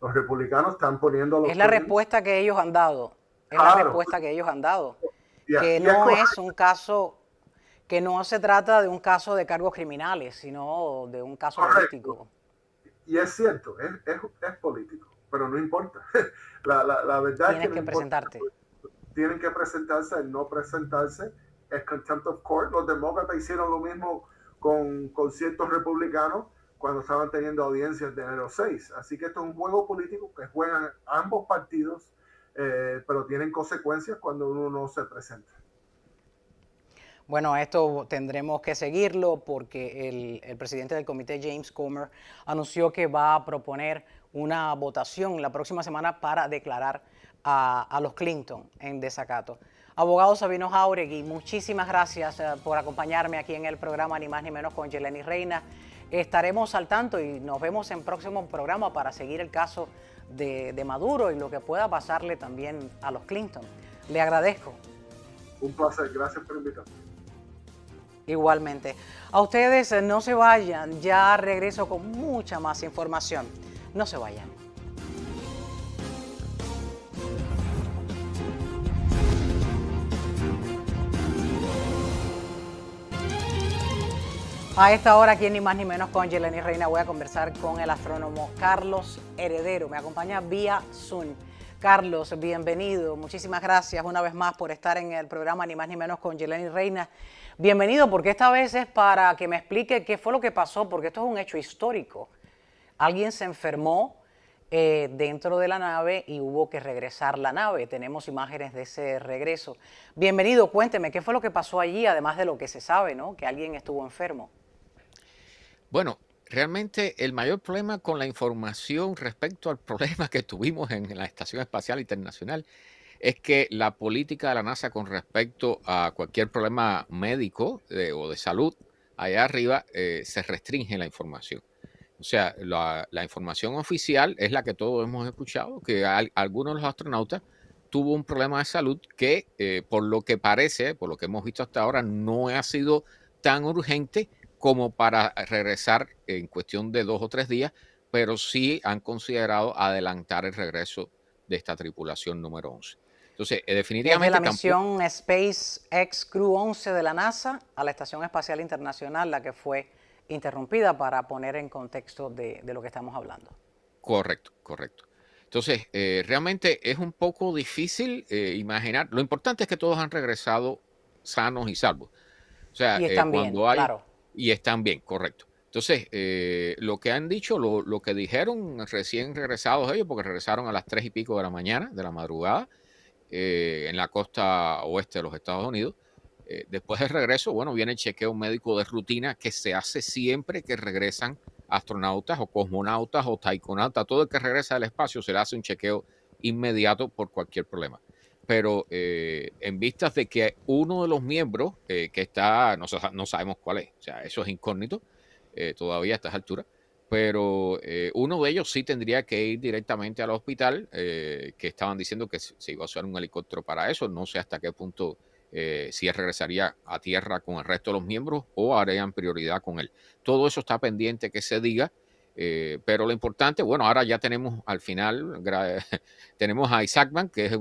Los republicanos están poniendo... Es la respuesta que ellos han dado. Es la respuesta que ellos han dado. Que no es un caso, que no se trata de un caso de cargos criminales, sino de un caso político. Y es cierto, es político, pero no importa. La verdad Tienes es que presentarte. Tienen que presentarse, el no presentarse es contempt of court. Los demócratas hicieron lo mismo con ciertos republicanos cuando estaban teniendo audiencias de enero 6. Así que esto es un juego político que juegan ambos partidos, pero tienen consecuencias cuando uno no se presenta. Bueno, esto tendremos que seguirlo porque el presidente del comité, James Comer, anunció que va a proponer una votación la próxima semana para declarar a los Clinton en desacato. Abogado Sabino Jauregui, muchísimas gracias por acompañarme aquí en el programa Ni Más Ni Menos con Yeleni Reina. Estaremos al tanto y nos vemos en próximo programa para seguir el caso de Maduro y lo que pueda pasarle también a los Clinton. Le agradezco. Un placer, gracias por invitarme. Igualmente. A ustedes no se vayan, ya regreso con mucha más información. No se vayan. A esta hora, aquí en Ni Más Ni Menos con Yeleni Reina, voy a conversar con el astrónomo Carlos Heredero. Me acompaña vía Zoom. Carlos, bienvenido. Muchísimas gracias una vez más por estar en el programa Ni Más Ni Menos con Yeleni Reina. Bienvenido, porque esta vez es para que me explique qué fue lo que pasó, porque esto es un hecho histórico. Alguien se enfermó dentro de la nave y hubo que regresar la nave. Tenemos imágenes de ese regreso. Bienvenido, cuénteme, ¿qué fue lo que pasó allí, además de lo que se sabe, ¿no? Que alguien estuvo enfermo. Bueno, realmente el mayor problema con la información respecto al problema que tuvimos en la Estación Espacial Internacional es que la política de la NASA con respecto a cualquier problema médico o de salud allá arriba se restringe la información. O sea, la información oficial es la que todos hemos escuchado, que algunos de los astronautas tuvo un problema de salud que, por lo que parece, por lo que hemos visto hasta ahora, no ha sido tan urgente como para regresar en cuestión de 2 o 3 días, pero sí han considerado adelantar el regreso de esta tripulación número 11. Entonces, Que es de definitivamente la tampoco. misión SpaceX Crew 11 de la NASA a la Estación Espacial Internacional, la que fue interrumpida, para poner en contexto de lo que estamos hablando. Correcto, correcto. Entonces, realmente es un poco difícil imaginar. Lo importante es que todos han regresado sanos y salvos. O sea, Y están bien, cuando hay, claro. y están bien, correcto. Entonces, lo que han dicho, lo que dijeron recién regresados ellos, porque regresaron a las 3:00 de la mañana, de la madrugada, en la costa oeste de los Estados Unidos. Después del regreso, bueno, viene el chequeo médico de rutina que se hace siempre que regresan astronautas o cosmonautas o taikonautas. Todo el que regresa del espacio se le hace un chequeo inmediato por cualquier problema. Pero en vistas de que uno de los miembros que está, no sabemos cuál es, o sea, eso es incógnito todavía a estas alturas, pero uno de ellos sí tendría que ir directamente al hospital, que estaban diciendo que se iba a usar un helicóptero para eso. No sé hasta qué punto si él regresaría a tierra con el resto de los miembros o harían prioridad con él. Todo eso está pendiente que se diga, pero lo importante, bueno, ahora ya tenemos al final, tenemos a Isaacman, que es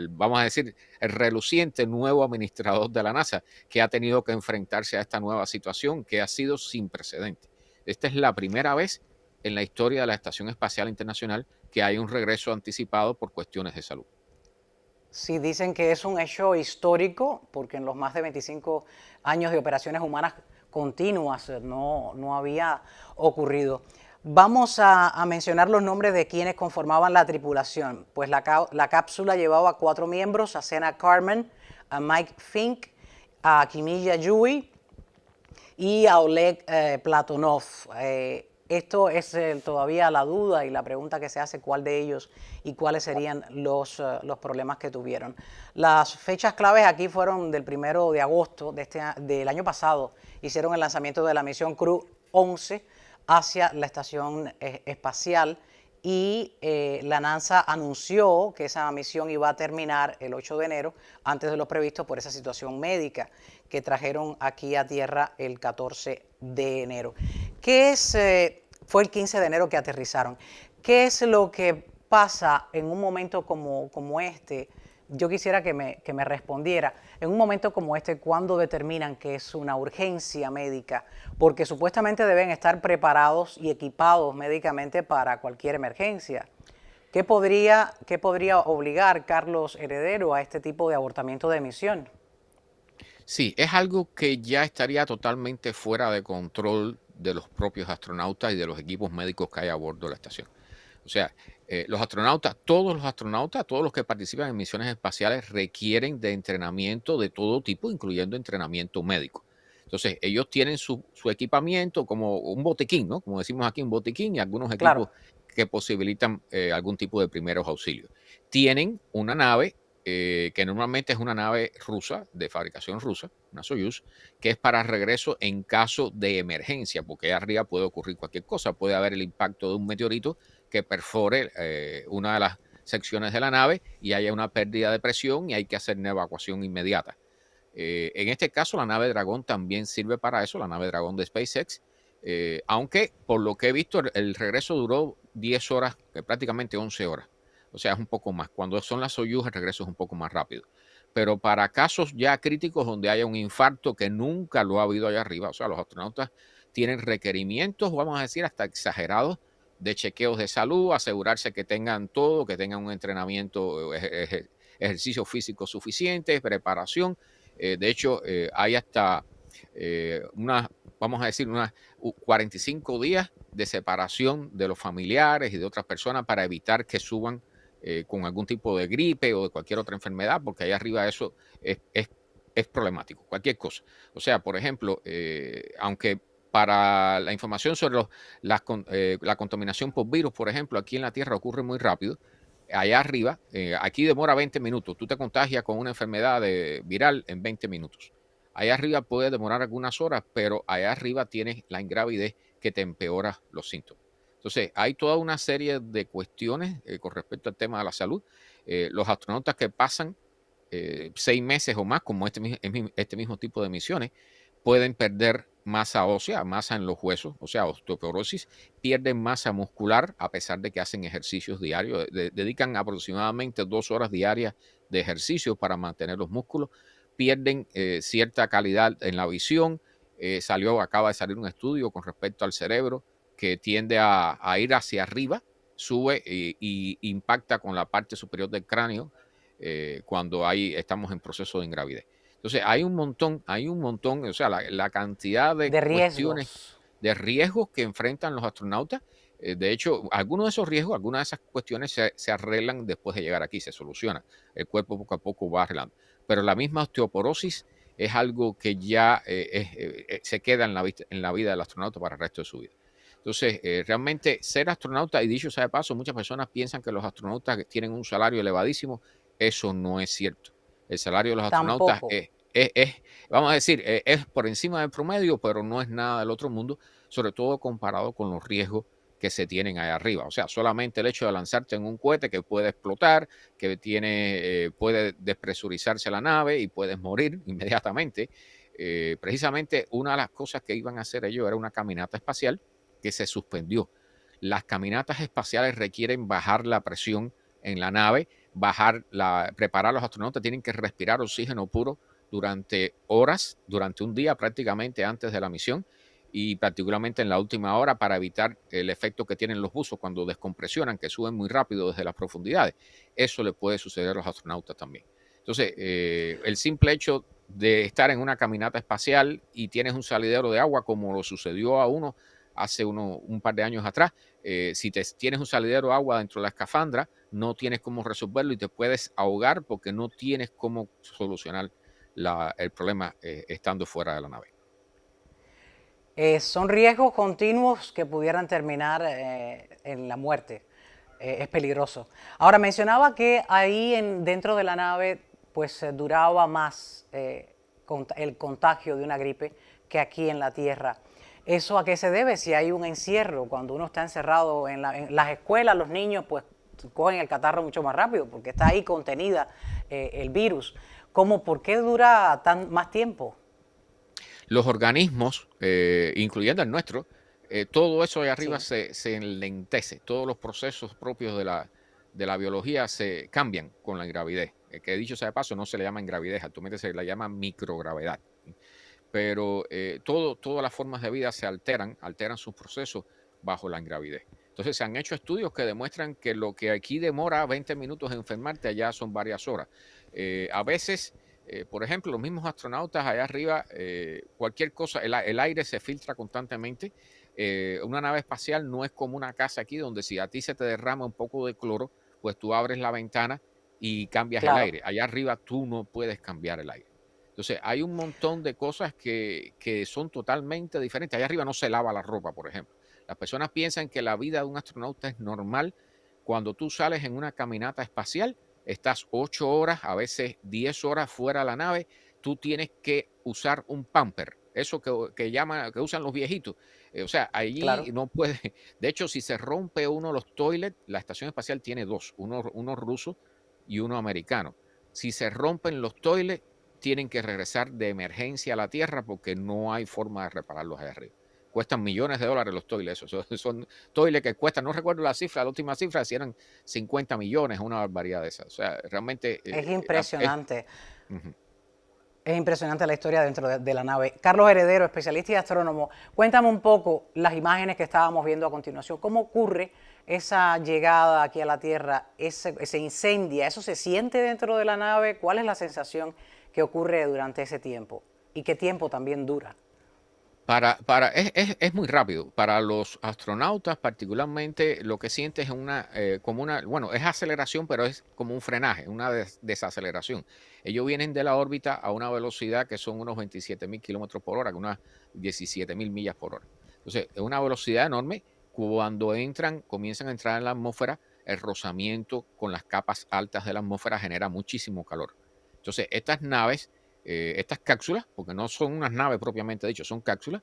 vamos a decir, el reluciente nuevo administrador de la NASA, que ha tenido que enfrentarse a esta nueva situación que ha sido sin precedentes. Esta es la primera vez en la historia de la Estación Espacial Internacional que hay un regreso anticipado por cuestiones de salud. Sí, dicen que es un hecho histórico, porque en los más de 25 años de operaciones humanas continuas no había ocurrido. Vamos a mencionar los nombres de quienes conformaban la tripulación. Pues la cápsula llevaba 4 miembros: a Senna Carmen, a Mike Fink, a Kimilla Yui y a Oleg Platonov. Esto es todavía la duda y la pregunta que se hace: cuál de ellos y cuáles serían los problemas que tuvieron. Las fechas claves aquí fueron del 1 de agosto del año pasado. Hicieron el lanzamiento de la misión Crew 11 hacia la estación espacial, y la NASA anunció que esa misión iba a terminar el 8 de enero, antes de lo previsto por esa situación médica que trajeron aquí a tierra el 14 de enero. Fue el 15 de enero que aterrizaron. ¿Qué es lo que pasa en un momento como este? Yo quisiera que me respondiera. En un momento como este, ¿cuándo determinan que es una urgencia médica? Porque supuestamente deben estar preparados y equipados médicamente para cualquier emergencia. ¿Qué podría obligar, Carlos Heredero, a este tipo de abortamiento de misión? Sí, es algo que ya estaría totalmente fuera de control de los propios astronautas y de los equipos médicos que hay a bordo de la estación. O sea, todos los que participan en misiones espaciales requieren de entrenamiento de todo tipo, incluyendo entrenamiento médico. Entonces, ellos tienen su equipamiento como un botiquín, ¿no? Como decimos aquí, un botiquín, y algunos equipos Claro. que posibilitan algún tipo de primeros auxilios. Tienen una nave que normalmente es una nave rusa, de fabricación rusa, una Soyuz, que es para regreso en caso de emergencia, porque ahí arriba puede ocurrir cualquier cosa. Puede haber el impacto de un meteorito que perfore una de las secciones de la nave y haya una pérdida de presión y hay que hacer una evacuación inmediata. En este caso, la nave Dragón también sirve para eso, la nave Dragón de SpaceX, aunque por lo que he visto el regreso duró 10 horas, prácticamente 11 horas. O sea, es un poco más. Cuando son las Soyuz, el regreso es un poco más rápido. Pero para casos ya críticos donde haya un infarto, que nunca lo ha habido allá arriba, o sea, los astronautas tienen requerimientos, vamos a decir, hasta exagerados, de chequeos de salud, asegurarse que tengan todo, que tengan un entrenamiento, ejercicio físico suficiente, preparación. De hecho, hay hasta vamos a decir, unas 45 días de separación de los familiares y de otras personas para evitar que suban con algún tipo de gripe o de cualquier otra enfermedad, porque ahí arriba eso es problemático, cualquier cosa. O sea, por ejemplo, aunque para la información sobre la contaminación por virus, por ejemplo, aquí en la Tierra ocurre muy rápido. Allá arriba, aquí demora 20 minutos. Tú te contagias con una enfermedad viral en 20 minutos. Allá arriba puede demorar algunas horas, pero allá arriba tienes la ingravidez que te empeora los síntomas. Entonces, hay toda una serie de cuestiones con respecto al tema de la salud. Los astronautas que pasan 6 meses o más, como este mismo tipo de misiones, pueden perder masa ósea, masa en los huesos, o sea, osteoporosis, pierden masa muscular a pesar de que hacen ejercicios diarios, dedican aproximadamente 2 horas diarias de ejercicio para mantener los músculos, pierden cierta calidad en la visión. Acaba de salir un estudio con respecto al cerebro que tiende a ir hacia arriba, sube y impacta con la parte superior del cráneo cuando estamos en proceso de ingravidez. Entonces, hay un montón, o sea, la cantidad de De cuestiones, riesgos. de riesgos que enfrentan los astronautas. De hecho, algunos de esos riesgos, algunas de esas cuestiones se arreglan después de llegar aquí, se solucionan. El cuerpo poco a poco va arreglando. Pero la misma osteoporosis es algo que ya se queda en la vida del astronauta para el resto de su vida. Entonces, realmente ser astronauta, y dicho sea de paso, muchas personas piensan que los astronautas tienen un salario elevadísimo. Eso no es cierto. El salario de los astronautas Tampoco. vamos a decir, es por encima del promedio, pero no es nada del otro mundo, sobre todo comparado con los riesgos que se tienen ahí arriba. O sea, solamente el hecho de lanzarte en un cohete que puede explotar, que puede despresurizarse la nave y puedes morir inmediatamente. Precisamente una de las cosas que iban a hacer ellos era una caminata espacial que se suspendió. Las caminatas espaciales requieren bajar la presión en la nave, preparar a los astronautas, tienen que respirar oxígeno puro durante horas, durante un día prácticamente antes de la misión y particularmente en la última hora para evitar el efecto que tienen los buzos cuando descompresionan, que suben muy rápido desde las profundidades. Eso le puede suceder a los astronautas también. Entonces, el simple hecho de estar en una caminata espacial y tienes un salidero de agua, como lo sucedió a uno hace un par de años atrás, si tienes un salidero de agua dentro de la escafandra, no tienes cómo resolverlo y te puedes ahogar porque no tienes cómo solucionar el problema estando fuera de la nave. Son riesgos continuos que pudieran terminar en la muerte. Es peligroso. Ahora, mencionaba que ahí dentro de la nave pues duraba más el contagio de una gripe que aquí en la Tierra. ¿Eso a qué se debe? Si hay un encierro, cuando uno está encerrado en las escuelas, los niños pues cogen el catarro mucho más rápido porque está ahí contenida el virus. ¿Por qué dura más tiempo? Los organismos, incluyendo el nuestro, todo eso de arriba Sí. se enlentece. Todos los procesos propios de la biología se cambian con la gravidez. Que dicho sea de paso, no se le llama gravidez, actualmente se le llama microgravedad. Pero todas las formas de vida se alteran sus procesos bajo la ingravidez. Entonces se han hecho estudios que demuestran que lo que aquí demora 20 minutos en enfermarte, allá son varias horas. A veces, por ejemplo, los mismos astronautas allá arriba, cualquier cosa, el aire se filtra constantemente. Una nave espacial no es como una casa aquí donde si a ti se te derrama un poco de cloro, pues tú abres la ventana y cambias el Claro. aire. Allá arriba tú no puedes cambiar el aire. Entonces, hay un montón de cosas que son totalmente diferentes. Allá arriba no se lava la ropa, por ejemplo. Las personas piensan que la vida de un astronauta es normal. Cuando tú sales en una caminata espacial, estás 8 horas, a veces 10 horas fuera de la nave, tú tienes que usar un pamper, eso que usan los viejitos. O sea, allí Claro. no puede. De hecho, si se rompe uno de los toilets, la estación espacial tiene dos, uno ruso y uno americano. Si se rompen los toilets, tienen que regresar de emergencia a la Tierra porque no hay forma de repararlos allá arriba. Cuestan millones de dólares los toilets. Son toilets que cuestan, no recuerdo la última cifra, si eran 50 millones, una barbaridad de esas. O sea, realmente Es impresionante. uh-huh. Es impresionante la historia dentro de la nave. Carlos Heredero, especialista y astrónomo, cuéntame un poco las imágenes que estábamos viendo a continuación. ¿Cómo ocurre esa llegada aquí a la Tierra? ¿Se incendia? ¿Eso se siente dentro de la nave? ¿Cuál es la sensación que ocurre durante ese tiempo? ¿Y qué tiempo también dura? Es muy rápido. Para los astronautas, particularmente, lo que sientes es bueno, es aceleración, pero es como un frenaje, una desaceleración. Ellos vienen de la órbita a una velocidad que son unos 27.000 kilómetros por hora, unas 17.000 millas por hora. Entonces, es una velocidad enorme. Cuando comienzan a entrar en la atmósfera, el rozamiento con las capas altas de la atmósfera genera muchísimo calor. Entonces, estas naves, estas cápsulas, porque no son unas naves propiamente dicho, son cápsulas,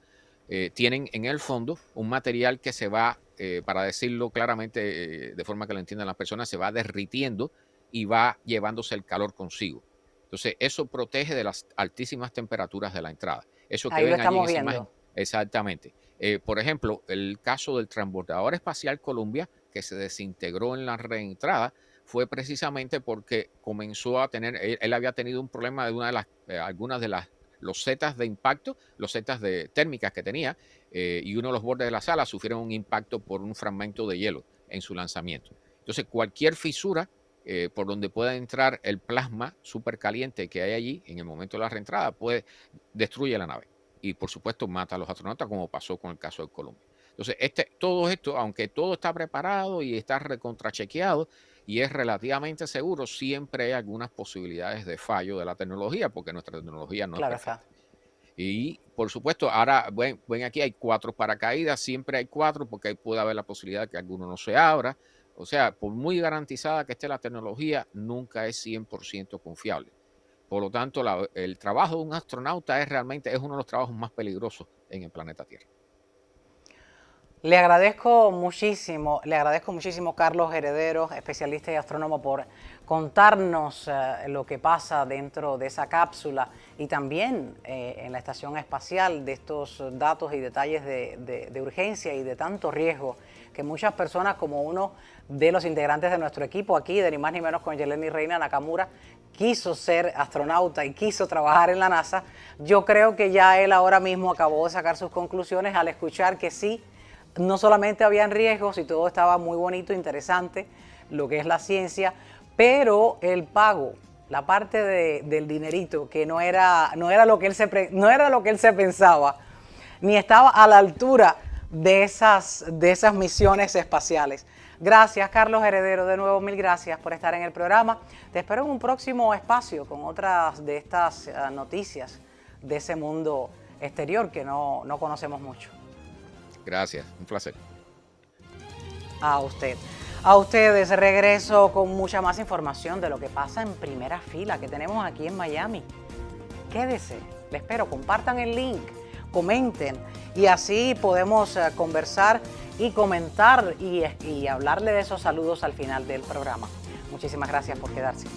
tienen en el fondo un material que se va, para decirlo claramente, de forma que lo entiendan las personas, se va derritiendo y va llevándose el calor consigo. Entonces, eso protege de las altísimas temperaturas de la entrada. Eso que Ahí lo ven allí en estamos esa viendo. imagen, exactamente. Por ejemplo, el caso del transbordador espacial Columbia, que se desintegró en la reentrada, fue precisamente porque comenzó a tener, él había tenido un problema de algunas de las losetas de impacto, losetas térmicas que tenía, y uno de los bordes de la sala sufrieron un impacto por un fragmento de hielo en su lanzamiento. Entonces, cualquier fisura por donde pueda entrar el plasma supercaliente que hay allí en el momento de la reentrada, destruye la nave. Y por supuesto mata a los astronautas, como pasó con el caso de Columbia. Entonces, todo esto, aunque todo está preparado y está recontrachequeado y es relativamente seguro, siempre hay algunas posibilidades de fallo de la tecnología, porque nuestra tecnología no Claro es perfecta. está. Y por supuesto, ahora ven aquí hay 4 paracaídas, siempre hay 4 porque ahí puede haber la posibilidad de que alguno no se abra. O sea, por muy garantizada que esté la tecnología, nunca es 100% confiable. Por lo tanto, el trabajo de un astronauta es uno de los trabajos más peligrosos en el planeta Tierra. Le agradezco muchísimo, Carlos Heredero, especialista y astrónomo, por contarnos lo que pasa dentro de esa cápsula y también en la estación espacial, de estos datos y detalles de urgencia y de tanto riesgo que muchas personas, como uno de los integrantes de nuestro equipo aquí, de ni más ni menos con Yeleni Reina Nakamura, quiso ser astronauta y quiso trabajar en la NASA. Yo creo que ya él ahora mismo acabó de sacar sus conclusiones al escuchar que sí, no solamente habían riesgos y todo estaba muy bonito, interesante, lo que es la ciencia, pero el pago, la parte del dinerito, que no era lo que él se pensaba, ni estaba a la altura de esas misiones espaciales. Gracias, Carlos Heredero, de nuevo, mil gracias por estar en el programa. Te espero en un próximo espacio con otras de estas noticias de ese mundo exterior que no conocemos mucho. Gracias, un placer. A ustedes regreso con mucha más información de lo que pasa en primera fila que tenemos aquí en Miami. Quédese, les espero, compartan el link, comenten y así podemos conversar y comentar y hablarle de esos saludos al final del programa. Muchísimas gracias por quedarse.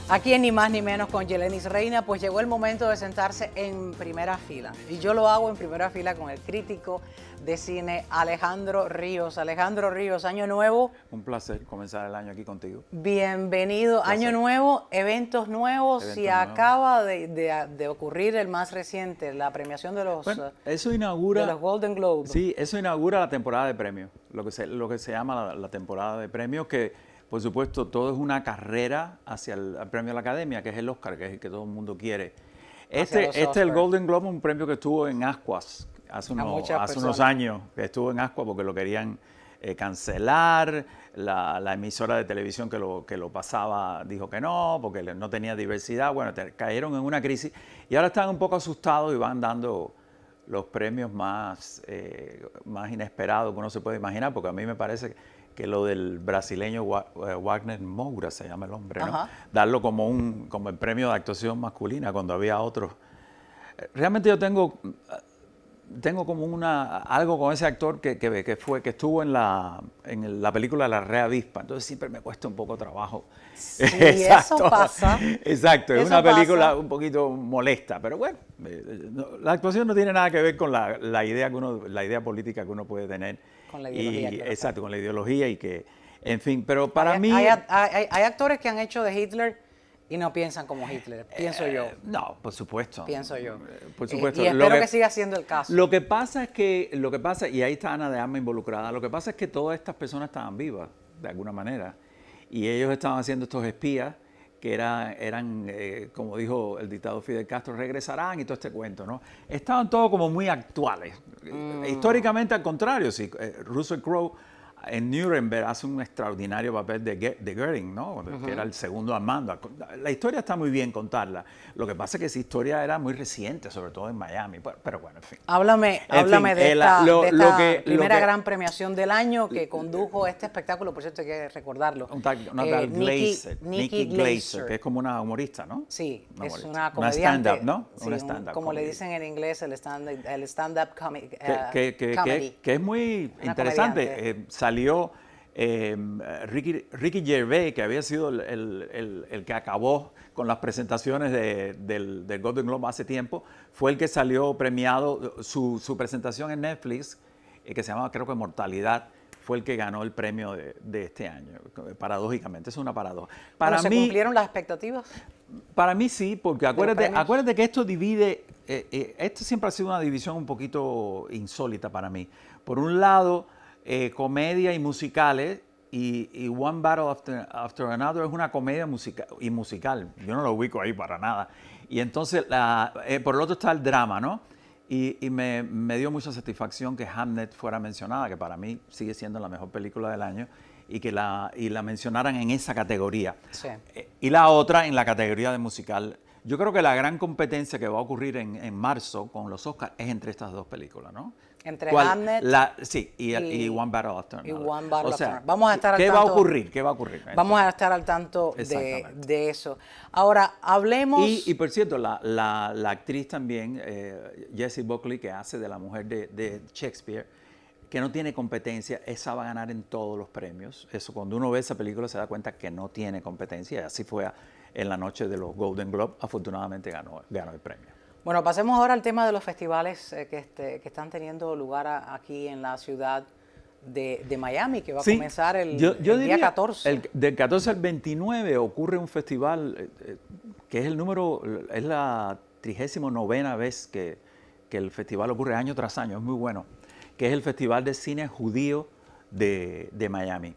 Aquí en Ni Más Ni Menos con Yelenis Reina, pues llegó el momento de sentarse en primera fila. Y yo lo hago en primera fila con el crítico de cine Alejandro Ríos. Alejandro Ríos, año nuevo. Un placer comenzar el año aquí contigo. Bienvenido. Año nuevo, eventos nuevos y acaba de ocurrir el más reciente, la premiación de los, eso inaugura, de los Golden Globes. Sí, eso inaugura la temporada de premios, lo que se llama la temporada de premios, que por supuesto todo es una carrera hacia el premio de la Academia, que es el Oscar, que es el que todo el mundo quiere. Este es el Golden Globe, un premio que estuvo en Ascuas hace unos años, que estuvo en Ascuas porque lo querían cancelar. La emisora de televisión que lo pasaba dijo que no, porque no tenía diversidad. Bueno, cayeron en una crisis y ahora están un poco asustados y van dando los premios más inesperados que uno se puede imaginar, porque a mí me parece que lo del brasileño Wagner Moura, se llama el hombre, ¿no? Darlo como el premio de actuación masculina cuando había otros. Realmente yo tengo como algo con ese actor que estuvo en la película La Rea Avispa, entonces siempre me cuesta un poco trabajo. Sí, eso pasa. Exacto, es una película un poquito molesta, pero bueno, la actuación no tiene nada que ver con la idea política que uno puede tener. Con la ideología. Exacto, con la ideología y que, en fin, pero para mí... Hay actores que han hecho de Hitler y no piensan como Hitler, pienso yo. No, por supuesto. Pienso yo. Por supuesto. Y espero que siga siendo el caso. Lo que pasa, y ahí está Ana de Armas involucrada, lo que pasa es que todas estas personas estaban vivas, de alguna manera. y ellos estaban haciendo estos espías que eran como dijo el dictador Fidel Castro, regresarán y todo este cuento, ¿no? Estaban todos como muy actuales. Históricamente, al contrario, sí, Russell Crowe en Nuremberg hace un extraordinario papel de Goering, ¿no? Que era el segundo al mando. La historia está muy bien contarla. Lo que pasa es que esa historia era muy reciente, sobre todo en Miami. Pero bueno, en fin. Háblame de esta primera gran premiación del año que condujo este espectáculo, por cierto hay que recordarlo. Nikki Glaser, que es como una humorista, ¿no? Sí, una es humorista. una comediante. Una stand-up, ¿no? Sí, una stand-up como comedy. le dicen en inglés, el stand-up comedy. Que es muy Una interesante. comediante. Salió Ricky Gervais, que había sido el que acabó con las presentaciones del Golden Globe hace tiempo, fue el que salió premiado. Su presentación en Netflix, que se llamaba creo que Mortalidad, fue el que ganó el premio de este año. Paradójicamente, es una paradoja. ¿Se cumplieron las expectativas? Para mí sí, porque acuérdate que esto divide, esto siempre ha sido una división un poquito insólita para mí. Por un lado, comedia y musicales, y One Battle After Another es una comedia musical. Yo no lo ubico ahí para nada. Y entonces, por el otro está el drama, ¿no? Y me dio mucha satisfacción que Hamnet fuera mencionada, que para mí sigue siendo la mejor película del año, y que la mencionaran en esa categoría. Sí. Y la otra en la categoría de musical. Yo creo que la gran competencia que va a ocurrir en marzo con los Oscars es entre estas dos películas, ¿no? Entre Hamnet y One Battle After Another. Y One Battle o sea, After Another. Vamos a estar al ¿qué tanto. va a ocurrir? ¿Qué va a ocurrir? Vamos a estar al tanto de eso. Ahora, hablemos... Y por cierto, la actriz también, Jessie Buckley, que hace de la mujer de Shakespeare, que no tiene competencia, esa va a ganar en todos los premios. Eso, cuando uno ve esa película se da cuenta que no tiene competencia. Así fue en la noche de los Golden Globe. Afortunadamente ganó el premio. Bueno, pasemos ahora al tema de los festivales que están teniendo lugar aquí en la ciudad de Miami, que va a comenzar el día 14. Del 14 al 29 ocurre un festival que es es la 39ª vez que el festival ocurre año tras año, es muy bueno, que es el Festival de Cine Judío de Miami.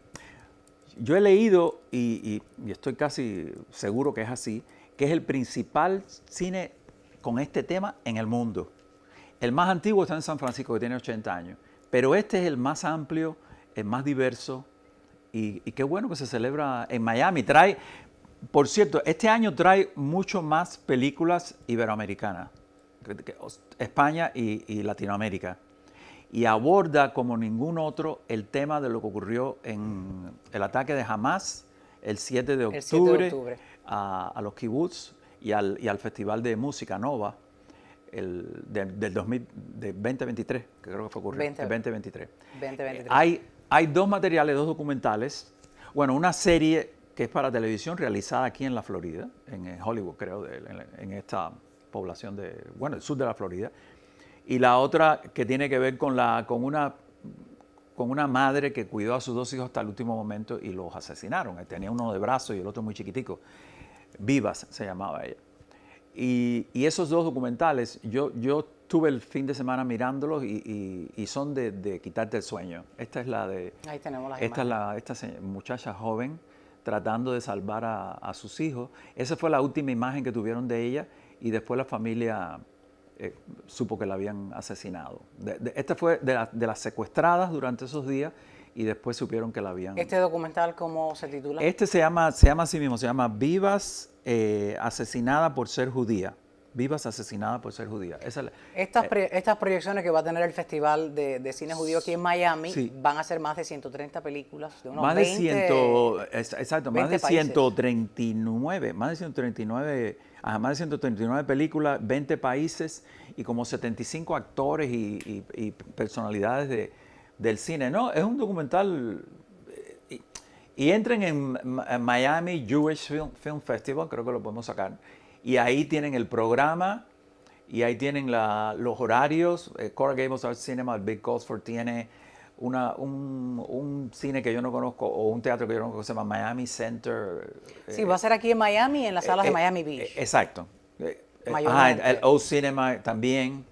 Yo he leído, y estoy casi seguro que es así, que es el principal cine con este tema en el mundo. El más antiguo está en San Francisco, que tiene 80 años, pero este es el más amplio, el más diverso, y qué bueno que se celebra en Miami. Por cierto, este año trae mucho más películas iberoamericanas, España y Latinoamérica, y aborda como ningún otro el tema de lo que ocurrió en el ataque de Hamas el 7 de octubre, a los kibbutz y al Festival de Música Nova del 2023, que creo que fue ocurrido, 2023. Hay dos materiales, dos documentales. Bueno, una serie que es para televisión realizada aquí en la Florida, en Hollywood, creo, en esta población el sur de la Florida. Y la otra que tiene que ver con una madre que cuidó a sus dos hijos hasta el último momento y los asesinaron. Tenía uno de brazo y el otro muy chiquitico. Vivas se llamaba ella. Y esos dos documentales, yo tuve el fin de semana mirándolos y son de quitarte el sueño. Esta es la de... Ahí tenemos las esta muchacha joven tratando de salvar a sus hijos. Esa fue la última imagen que tuvieron de ella y después la familia supo que la habían asesinado. Esta fue de las secuestradas durante esos días y después supieron que la habían... ¿Este documental cómo se titula? Este se llama así mismo, se llama Vivas asesinada por ser judía. Vivas asesinada por ser judía. Estas proyecciones que va a tener el Festival de Cine Judío aquí en Miami van a ser más de 130 películas de unos 20 más de 139 películas, 20 países y como 75 actores y personalidades del cine. No, es un documental. Y entren en Miami Jewish Film Festival, creo que lo podemos sacar. Y ahí tienen el programa y ahí tienen los horarios. Coral Gables Art Cinema, el Big Gosford tiene un cine que yo no conozco o un teatro que yo no conozco que se llama Miami Center. Sí, va a ser aquí en Miami, en las salas de Miami Beach. Exacto. El O Cinema también.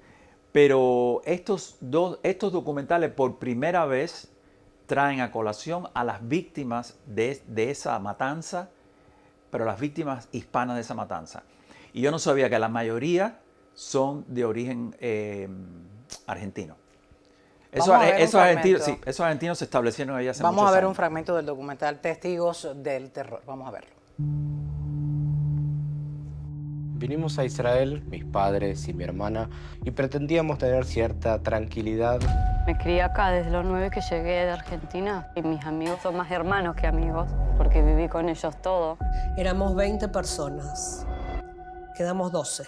Pero estos documentales por primera vez traen a colación a las víctimas de esa matanza, pero las víctimas hispanas de esa matanza. Y yo no sabía que la mayoría son de origen argentino. Esos argentinos se establecieron allá hace muchos años. Vamos a ver un fragmento del documental Testigos del Terror. Vamos a verlo. Vinimos a Israel, mis padres y mi hermana, y pretendíamos tener cierta tranquilidad. Me crié acá desde los 9 que llegué de Argentina y mis amigos son más hermanos que amigos porque viví con ellos todo. Éramos 20 personas, quedamos 12.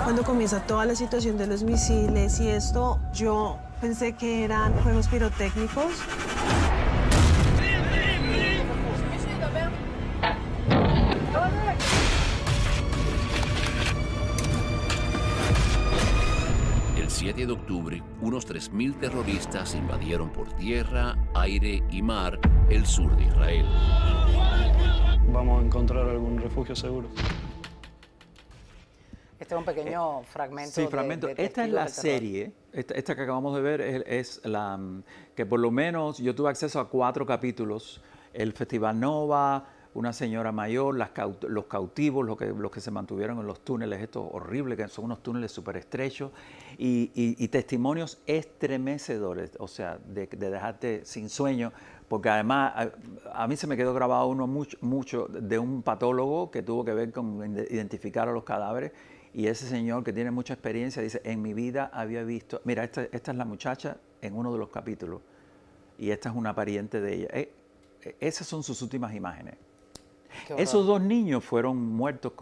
Cuando comienza toda la situación de los misiles y esto, yo pensé que eran juegos pirotécnicos. El 7 de octubre, unos 3.000 terroristas invadieron por tierra, aire y mar el sur de Israel. Vamos a encontrar algún refugio seguro. Este es un pequeño fragmento. Sí, fragmento. Esta es la serie, esta que acabamos de ver es la que por lo menos yo tuve acceso a 4 capítulos. El Festival Nova, una señora mayor, los cautivos, los que se mantuvieron en los túneles, estos horribles, que son unos túneles súper estrechos, y testimonios estremecedores, o sea, de dejarte sin sueño, porque además a mí se me quedó grabado uno mucho de un patólogo que tuvo que ver con identificar a los cadáveres, y ese señor que tiene mucha experiencia dice, en mi vida había visto, mira, esta es la muchacha en uno de los capítulos, y esta es una pariente de ella. Esas son sus últimas imágenes. Esos 2 niños fueron muertos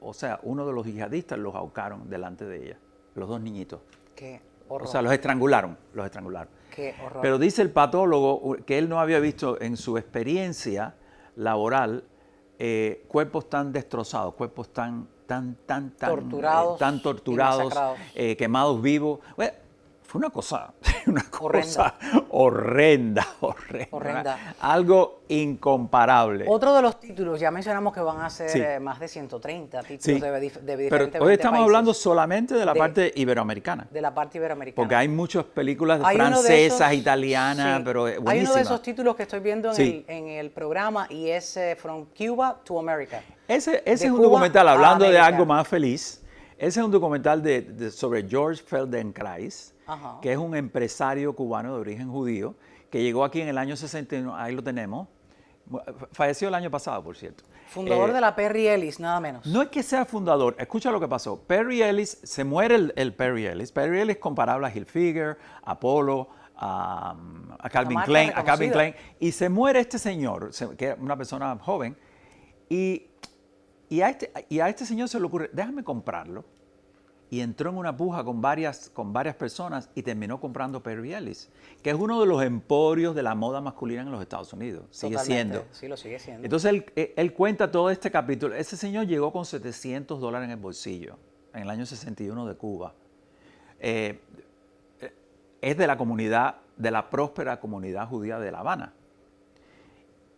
o sea, uno de los yihadistas los ahorcaron delante de ella, los 2 niñitos. Qué horror. O sea, los estrangularon. Qué horror. Pero dice el patólogo que él no había visto en su experiencia laboral cuerpos tan destrozados, cuerpos tan torturados, quemados vivos. Bueno, fue una cosa horrenda. Algo incomparable. Otro de los títulos, ya mencionamos que van a ser Sí. Más de 130 títulos Sí. de diferentes Pero hoy estamos países. hablando solamente de la parte iberoamericana. De la parte iberoamericana. Porque hay muchas películas Hay uno de francesas, esos, italianas, sí. pero buenísimas. Hay uno de esos títulos que estoy viendo Sí. en el programa y es From Cuba to America. Ese es un Cuba documental, a hablando de América. algo más feliz, ese es un documental sobre George Feldenkrais, Ajá. que es un empresario cubano de origen judío, que llegó aquí en el año 61, ahí lo tenemos, falleció el año pasado, por cierto. Fundador de la Perry Ellis, nada menos. No es que sea fundador, escucha lo que pasó. Perry Ellis, se muere el Perry Ellis. Perry Ellis es comparable a Hilfiger, a Apollo, a Calvin marca Klein, reconocida. y se muere este señor, que es una persona joven, y a este señor se le ocurre, déjame comprarlo. Y entró en una puja con varias personas y terminó comprando Perry Ellis, que es uno de los emporios de la moda masculina en los Estados Unidos. Sigue Totalmente, siendo. Sí, lo sigue siendo. Entonces él cuenta todo este capítulo. Ese señor llegó con $700 en el bolsillo en el año 61 de Cuba. Es de la comunidad, de la próspera comunidad judía de La Habana.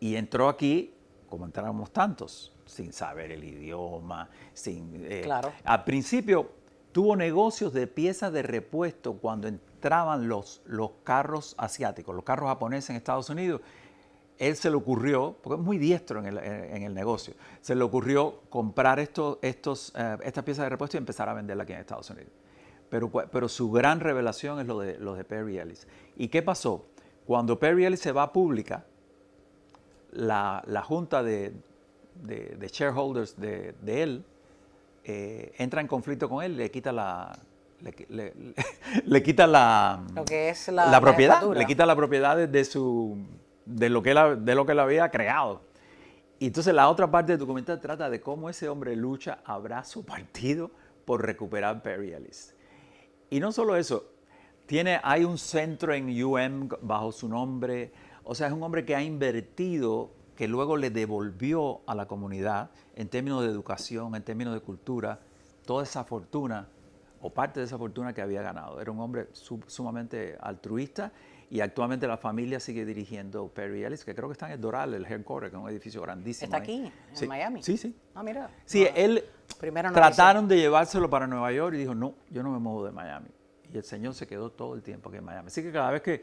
Y entró aquí, como entramos tantos, sin saber el idioma, Claro. Al principio tuvo negocios de piezas de repuesto cuando entraban los carros asiáticos, los carros japoneses en Estados Unidos. Él se le ocurrió, porque es muy diestro en el negocio, se le ocurrió comprar estas piezas de repuesto y empezar a venderlas aquí en Estados Unidos. Pero su gran revelación es lo de Perry Ellis. ¿Y qué pasó? Cuando Perry Ellis se va pública, la junta de shareholders de él entra en conflicto con él, le quita lo que es la propiedad, jefatura. le quita la propiedad de lo que él había creado. Y entonces la otra parte del documental trata de cómo ese hombre lucha a brazo partido por recuperar Perry Ellis. Y no solo eso, hay un centro en bajo su nombre, o sea, es un hombre que ha invertido, que luego le devolvió a la comunidad en términos de educación, en términos de cultura, toda esa fortuna o parte de esa fortuna que había ganado. Era un hombre sumamente altruista y actualmente la familia sigue dirigiendo Perry Ellis, que creo que está en el Doral, el headquarter, que es un edificio grandísimo. ¿Está aquí, en Miami? Sí, sí. Ah, mira. Sí, Primero trataron de llevárselo para Nueva York y dijo, no, yo no me muevo de Miami. Y el Señor se quedó todo el tiempo aquí en Miami. Así que cada vez que,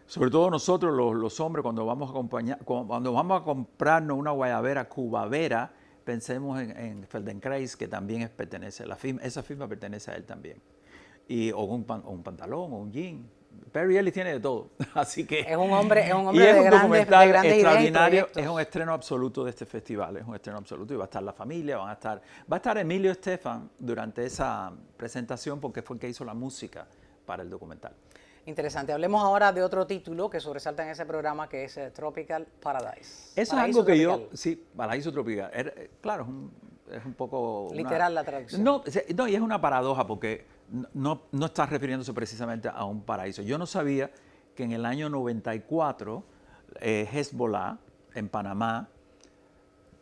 sobre todo nosotros los hombres, cuando vamos a comprarnos una guayabera cubavera, pensemos en Feldenkrais, que también pertenece, esa firma pertenece a él también. O un pantalón, o un jean. Perry Ellis tiene de todo, así que... Es un hombre y es de un grandes documental ideas y extraordinario, proyectos. es un estreno absoluto de este festival, es un estreno absoluto y va a estar la familia, va a estar Emilio Estefan durante esa presentación porque fue el que hizo la música para el documental. Interesante. Hablemos ahora de otro título que sobresalta en ese programa, que es Tropical Paradise. Eso es algo que yo... Sí, Paraíso Tropical. Claro, es un poco... Literal la traducción. No, y es una paradoja porque no está refiriéndose precisamente a un paraíso. Yo no sabía que en el año 94 Hezbollah, en Panamá,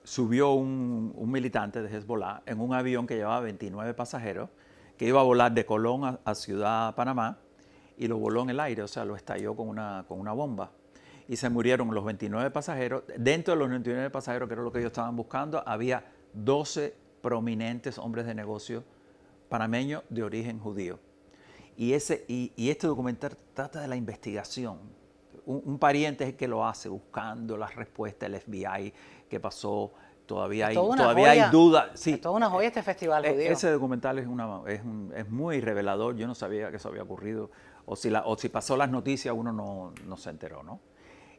subió un militante de Hezbollah en un avión que llevaba 29 pasajeros, que iba a volar de Colón a Ciudad Panamá, y lo voló en el aire, o sea, lo estalló con una bomba. Y se murieron los 29 pasajeros. Dentro de los 29 pasajeros, que era lo que ellos estaban buscando, había 12 prominentes hombres de negocio panameños de origen judío. Y este documental trata de la investigación. Un pariente es el que lo hace, buscando las respuestas del FBI, qué pasó. Todavía hay dudas. Sí, es toda una joya este festival judío. Ese documental es muy revelador. Yo no sabía que eso había ocurrido. O si pasó las noticias, uno no se enteró, ¿no?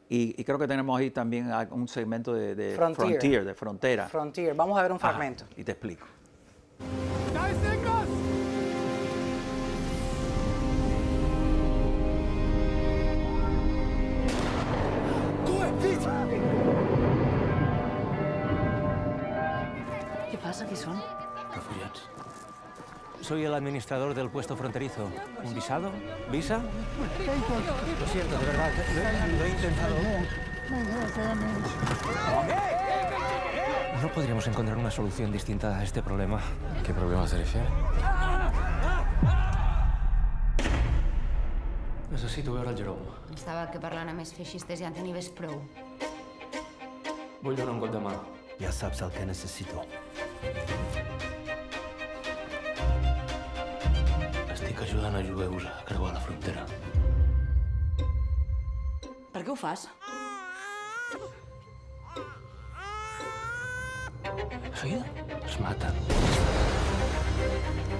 Y creo que tenemos ahí también un segmento de Frontier, de frontera. Frontier. Vamos a ver un fragmento. Y te explico. ¿Qué pasa? ¿Qué son? Refugiados. Soy el administrador del puesto fronterizo. ¿Un visado? ¿Visa? Lo siento, de verdad. Lo he intentado. ¿No podríamos encontrar una solución distinta a este problema? ¿Qué problema se refiere? Necessito veure el Jerome. Pensava que parlant amb els feixistes ja en tenies prou. Vull donar un got de mà. Ja saps el que necessito. Estic ajudant a jueus a creuar la frontera. Per què ho fas? Seguida es matan.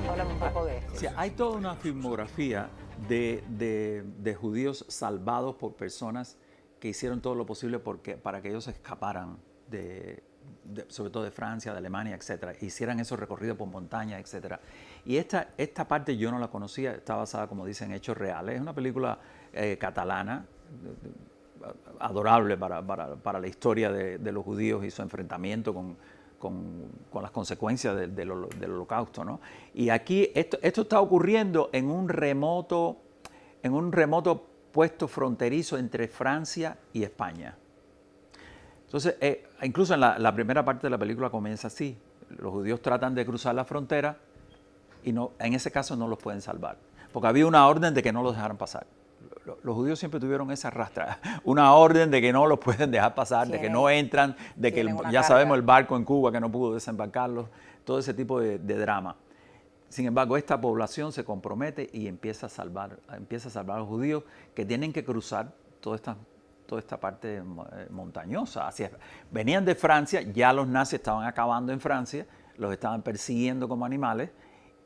Háblame un poco de esto. Sí, hay toda una filmografía de judíos salvados por personas que hicieron todo lo posible para que ellos escaparan sobre todo de Francia, de Alemania, etcétera, hicieran esos recorridos por montaña, etcétera. Y esta parte yo no la conocía, está basada, como dicen, en hechos reales. Es una película catalana, adorable para la historia de los judíos y su enfrentamiento con las consecuencias del holocausto, ¿no? Y aquí esto está ocurriendo en un remoto puesto fronterizo entre Francia y España. Entonces, incluso en la primera parte de la película comienza así. Los judíos tratan de cruzar la frontera y en ese caso no los pueden salvar, porque había una orden de que no los dejaran pasar. Los judíos siempre tuvieron esa rastra, una orden de que no los pueden dejar pasar, de que no entran, de que ya sabemos el barco en Cuba que no pudo desembarcarlos, todo ese tipo de drama. Sin embargo, esta población se compromete y empieza a salvar a los judíos que tienen que cruzar toda esta parte montañosa. Venían de Francia, ya los nazis estaban acabando en Francia, los estaban persiguiendo como animales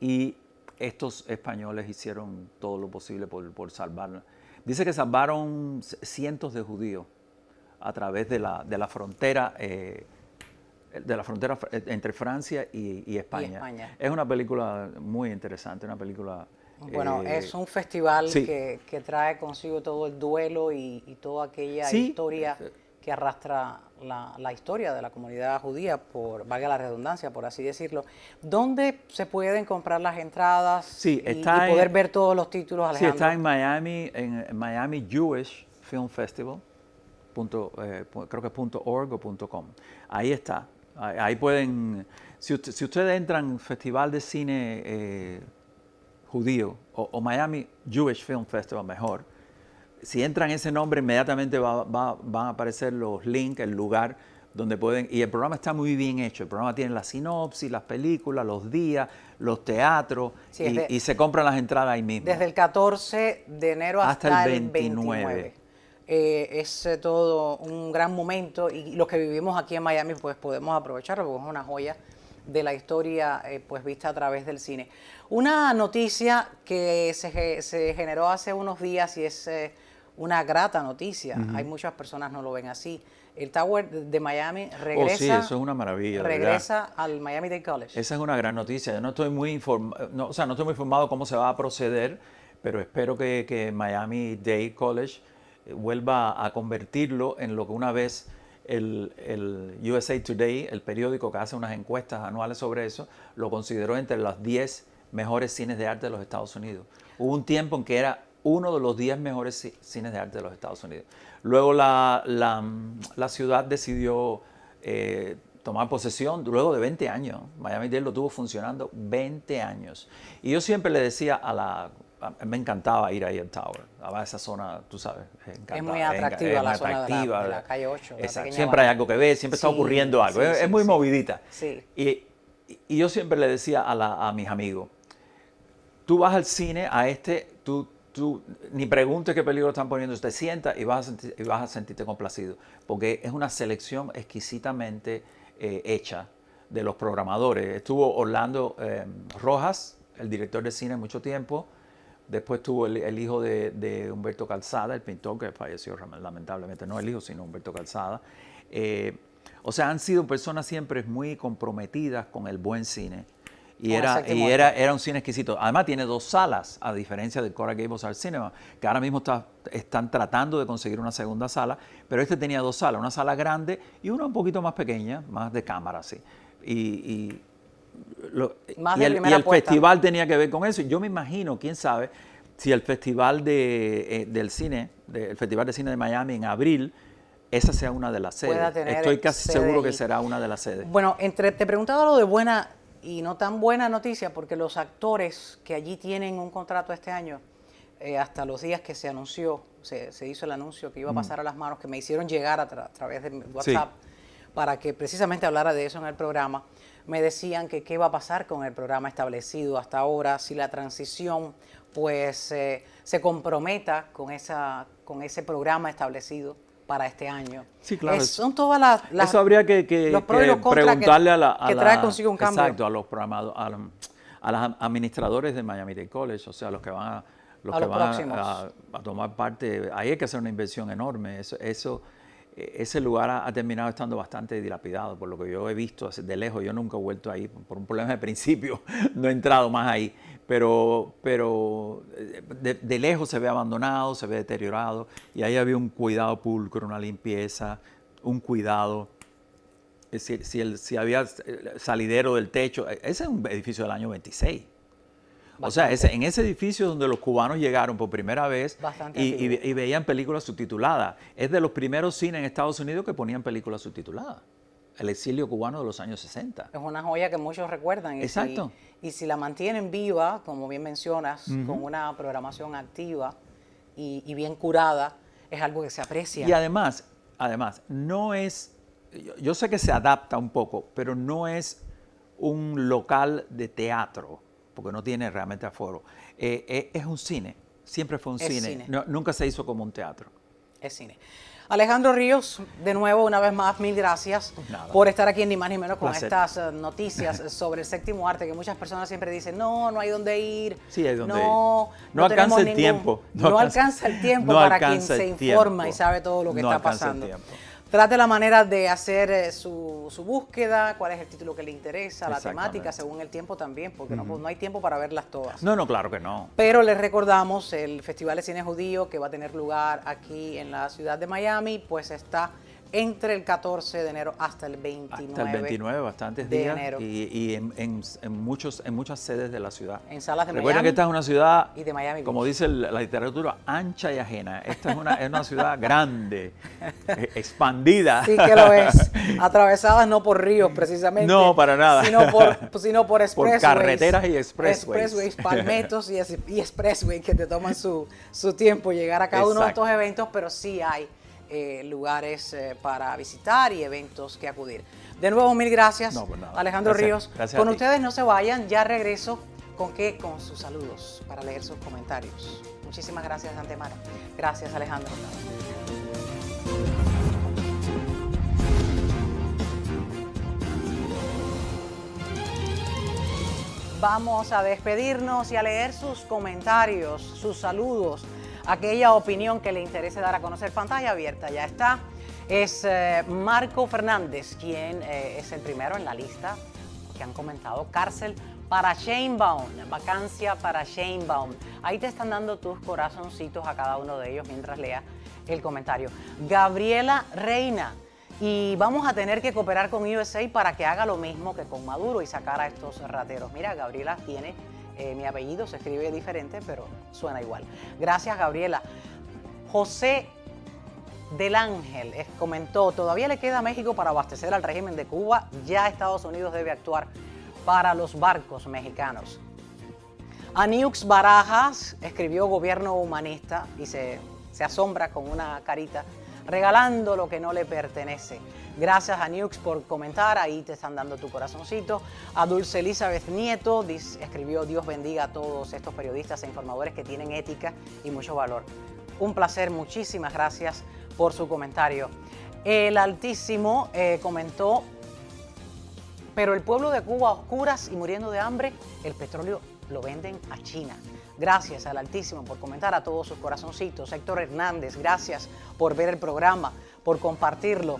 y estos españoles hicieron todo lo posible por salvarlos. Dice que salvaron cientos de judíos a través de la frontera entre Francia y España. Es una película muy interesante, una película... Bueno, es un festival que trae consigo todo el duelo y toda aquella historia que arrastra la historia de la comunidad judía, valga la redundancia, por así decirlo. ¿Dónde se pueden comprar las entradas y poder ver todos los títulos, Alejandro? Sí, está en Miami Jewish Film Festival, creo que .org o .com. Ahí está. Ahí pueden, si ustedes entran en Festival de Cine Judío o Miami Jewish Film Festival, mejor, si entran ese nombre, inmediatamente van a aparecer los links, el lugar donde pueden, y el programa está muy bien hecho. El programa tiene la sinopsis, las películas, los días, los teatros, Sí, y se compran las entradas ahí mismo. Desde el 14 de enero hasta el 29. Es todo un gran momento y los que vivimos aquí en Miami pues podemos aprovecharlo porque es una joya de la historia pues vista a través del cine. Una noticia que se generó hace unos días y es una grata noticia. Hay muchas personas no lo ven así. El Tower de Miami regresa. Oh, sí, eso es una maravilla. Regresa al Miami-Dade College. Esa es una gran noticia. Yo no estoy muy informado, no estoy muy informado cómo se va a proceder, pero espero que Miami-Dade College vuelva a convertirlo en lo que una vez el USA Today, el periódico que hace unas encuestas anuales sobre eso, lo consideró entre los 10 mejores cines de arte de los Estados Unidos. Hubo un tiempo en que era uno de los 10 mejores cines de arte de los Estados Unidos. Luego la ciudad decidió tomar posesión luego de 20 años. Miami-Dade lo tuvo funcionando 20 años. Y yo siempre le decía me encantaba ir ahí al Tower, a esa zona, tú sabes. Es muy atractiva la zona de la calle 8. Siempre hay algo que ver, siempre está ocurriendo algo. Es muy movidita. Sí. Y yo siempre le decía a mis amigos, tú vas al cine tú ni preguntes qué película están poniendo, te sientas y vas a sentirte complacido, porque es una selección exquisitamente hecha de los programadores. Estuvo Orlando Rojas, el director de cine, mucho tiempo. Después tuvo el hijo de Humberto Calzada, el pintor que falleció lamentablemente, no el hijo, sino Humberto Calzada. O sea, han sido personas siempre muy comprometidas con el buen cine. Y era un cine exquisito. Además tiene 2 salas, a diferencia del Coral Gables Art Cinema, que ahora mismo están tratando de conseguir una segunda sala, pero este tenía 2 salas, una sala grande y una un poquito más pequeña, más de cámara, sí. Y el festival tenía que ver con eso. Yo me imagino, quién sabe, si el festival del cine, el Festival de Cine de Miami en abril, esa sea una de las sedes. Estoy casi seguro que será una de las sedes. Bueno, te he preguntado lo de buena y no tan buena noticia, porque los actores que allí tienen un contrato este año, hasta los días que se anunció, se hizo el anuncio que iba a pasar a las manos, que me hicieron llegar a través de WhatsApp, para que precisamente hablara de eso en el programa, me decían que qué va a pasar con el programa establecido hasta ahora, si la transición pues se comprometa con ese programa establecido para este año. Sí, claro. Son todas eso habría que los pros y los contras preguntarle que trae consigo un cambio. Exacto, a los administradores de Miami-Dade College, o sea, los que van a tomar parte. Ahí hay que hacer una inversión enorme. Ese lugar ha terminado estando bastante dilapidado, por lo que yo he visto de lejos. Yo nunca he vuelto ahí, por un problema de principio, no he entrado más ahí. Pero de lejos se ve abandonado, se ve deteriorado, y ahí había un cuidado pulcro, una limpieza, un cuidado. Es decir, si había salidero del techo, ese es un edificio del año 26. Bastante. O sea, en ese edificio donde los cubanos llegaron por primera vez y veían películas subtituladas. Es de los primeros cines en Estados Unidos que ponían películas subtituladas. El exilio cubano de los años 60. Es una joya que muchos recuerdan. Exacto. Y si la mantienen viva, como bien mencionas, con una programación activa y bien curada, es algo que se aprecia. Y además, no es, yo sé que se adapta un poco, pero no es un local de teatro, porque no tiene realmente aforo. Es un cine, siempre fue un cine. No, nunca se hizo como un teatro. Es cine. Alejandro Ríos, de nuevo, una vez más, mil gracias por estar aquí en Ni Más Ni Menos con estas noticias sobre el séptimo arte, que muchas personas siempre dicen, no hay dónde ir. Sí, hay dónde ir. No alcanza el tiempo. No alcanza el tiempo para quien se informa y sabe todo lo que está pasando. Trate la manera de hacer su búsqueda, cuál es el título que le interesa, la temática, según el tiempo también, porque no hay tiempo para verlas todas. No, claro que no. Pero les recordamos, el Festival de Cine Judío que va a tener lugar aquí en la ciudad de Miami, pues está entre el 14 de enero hasta el 29. Hasta el 29, bastantes de días. Enero. Y en muchas sedes de la ciudad. En salas de Recuerden Miami. que esta es una ciudad, y de Miami Beach. Como dice la literatura, ancha y ajena. Esta es una ciudad grande, expandida. Sí que lo es. Atravesadas no por ríos precisamente. No, para nada. Sino por expressways. Por carreteras y expressways. Expressways, palmetos y expressways que te toman su tiempo llegar a cada uno de estos eventos, pero sí hay lugares para visitar y eventos que acudir. De nuevo, mil gracias, No, pues nada. Alejandro Gracias. Ríos. Gracias Con a ti. ustedes no se vayan, ya regreso. ¿Con qué? Con sus saludos para leer sus comentarios. Muchísimas gracias de antemano. Gracias, Alejandro. Vamos a despedirnos y a leer sus comentarios, sus saludos, aquella opinión que le interese dar a conocer. Pantalla abierta, ya está. Es Marco Fernández, quien es el primero en la lista que han comentado. Cárcel para Sheinbaum, vacancia para Sheinbaum. Ahí te están dando tus corazoncitos a cada uno de ellos mientras lea el comentario. Gabriela Reina. Y vamos a tener que cooperar con USA para que haga lo mismo que con Maduro y sacar a estos rateros. Mira, Gabriela tiene mi apellido, se escribe diferente, pero suena igual. Gracias, Gabriela. José del Ángel comentó, todavía le queda a México para abastecer al régimen de Cuba, ya Estados Unidos debe actuar para los barcos mexicanos. Aniux Barajas escribió gobierno humanista y se asombra con una carita, regalando lo que no le pertenece. Gracias a Nux por comentar, ahí te están dando tu corazoncito. A Dulce Elizabeth Nieto escribió, Dios bendiga a todos estos periodistas e informadores que tienen ética y mucho valor. Un placer, muchísimas gracias por su comentario. El Altísimo comentó, pero el pueblo de Cuba a oscuras y muriendo de hambre, el petróleo lo venden a China. Gracias al Altísimo por comentar, a todos sus corazoncitos. Héctor Hernández, gracias por ver el programa, por compartirlo.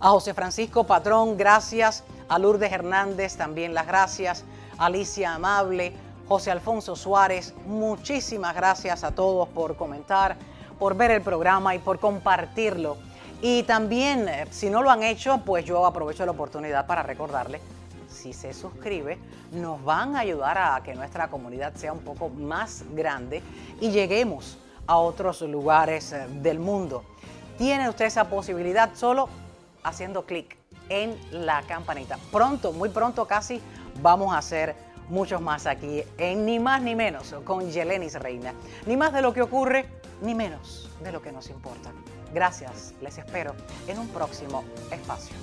A José Francisco Patrón, gracias. A Lourdes Hernández, también las gracias. Alicia Amable, José Alfonso Suárez, muchísimas gracias a todos por comentar, por ver el programa y por compartirlo. Y también, si no lo han hecho, pues yo aprovecho la oportunidad para recordarles, si se suscribe, nos van a ayudar a que nuestra comunidad sea un poco más grande y lleguemos a otros lugares del mundo. Tiene usted esa posibilidad solo haciendo clic en la campanita. Pronto, muy pronto casi, vamos a hacer muchos más aquí en Ni Más Ni Menos con Yelenis Reina. Ni más de lo que ocurre, ni menos de lo que nos importa. Gracias, les espero en un próximo espacio.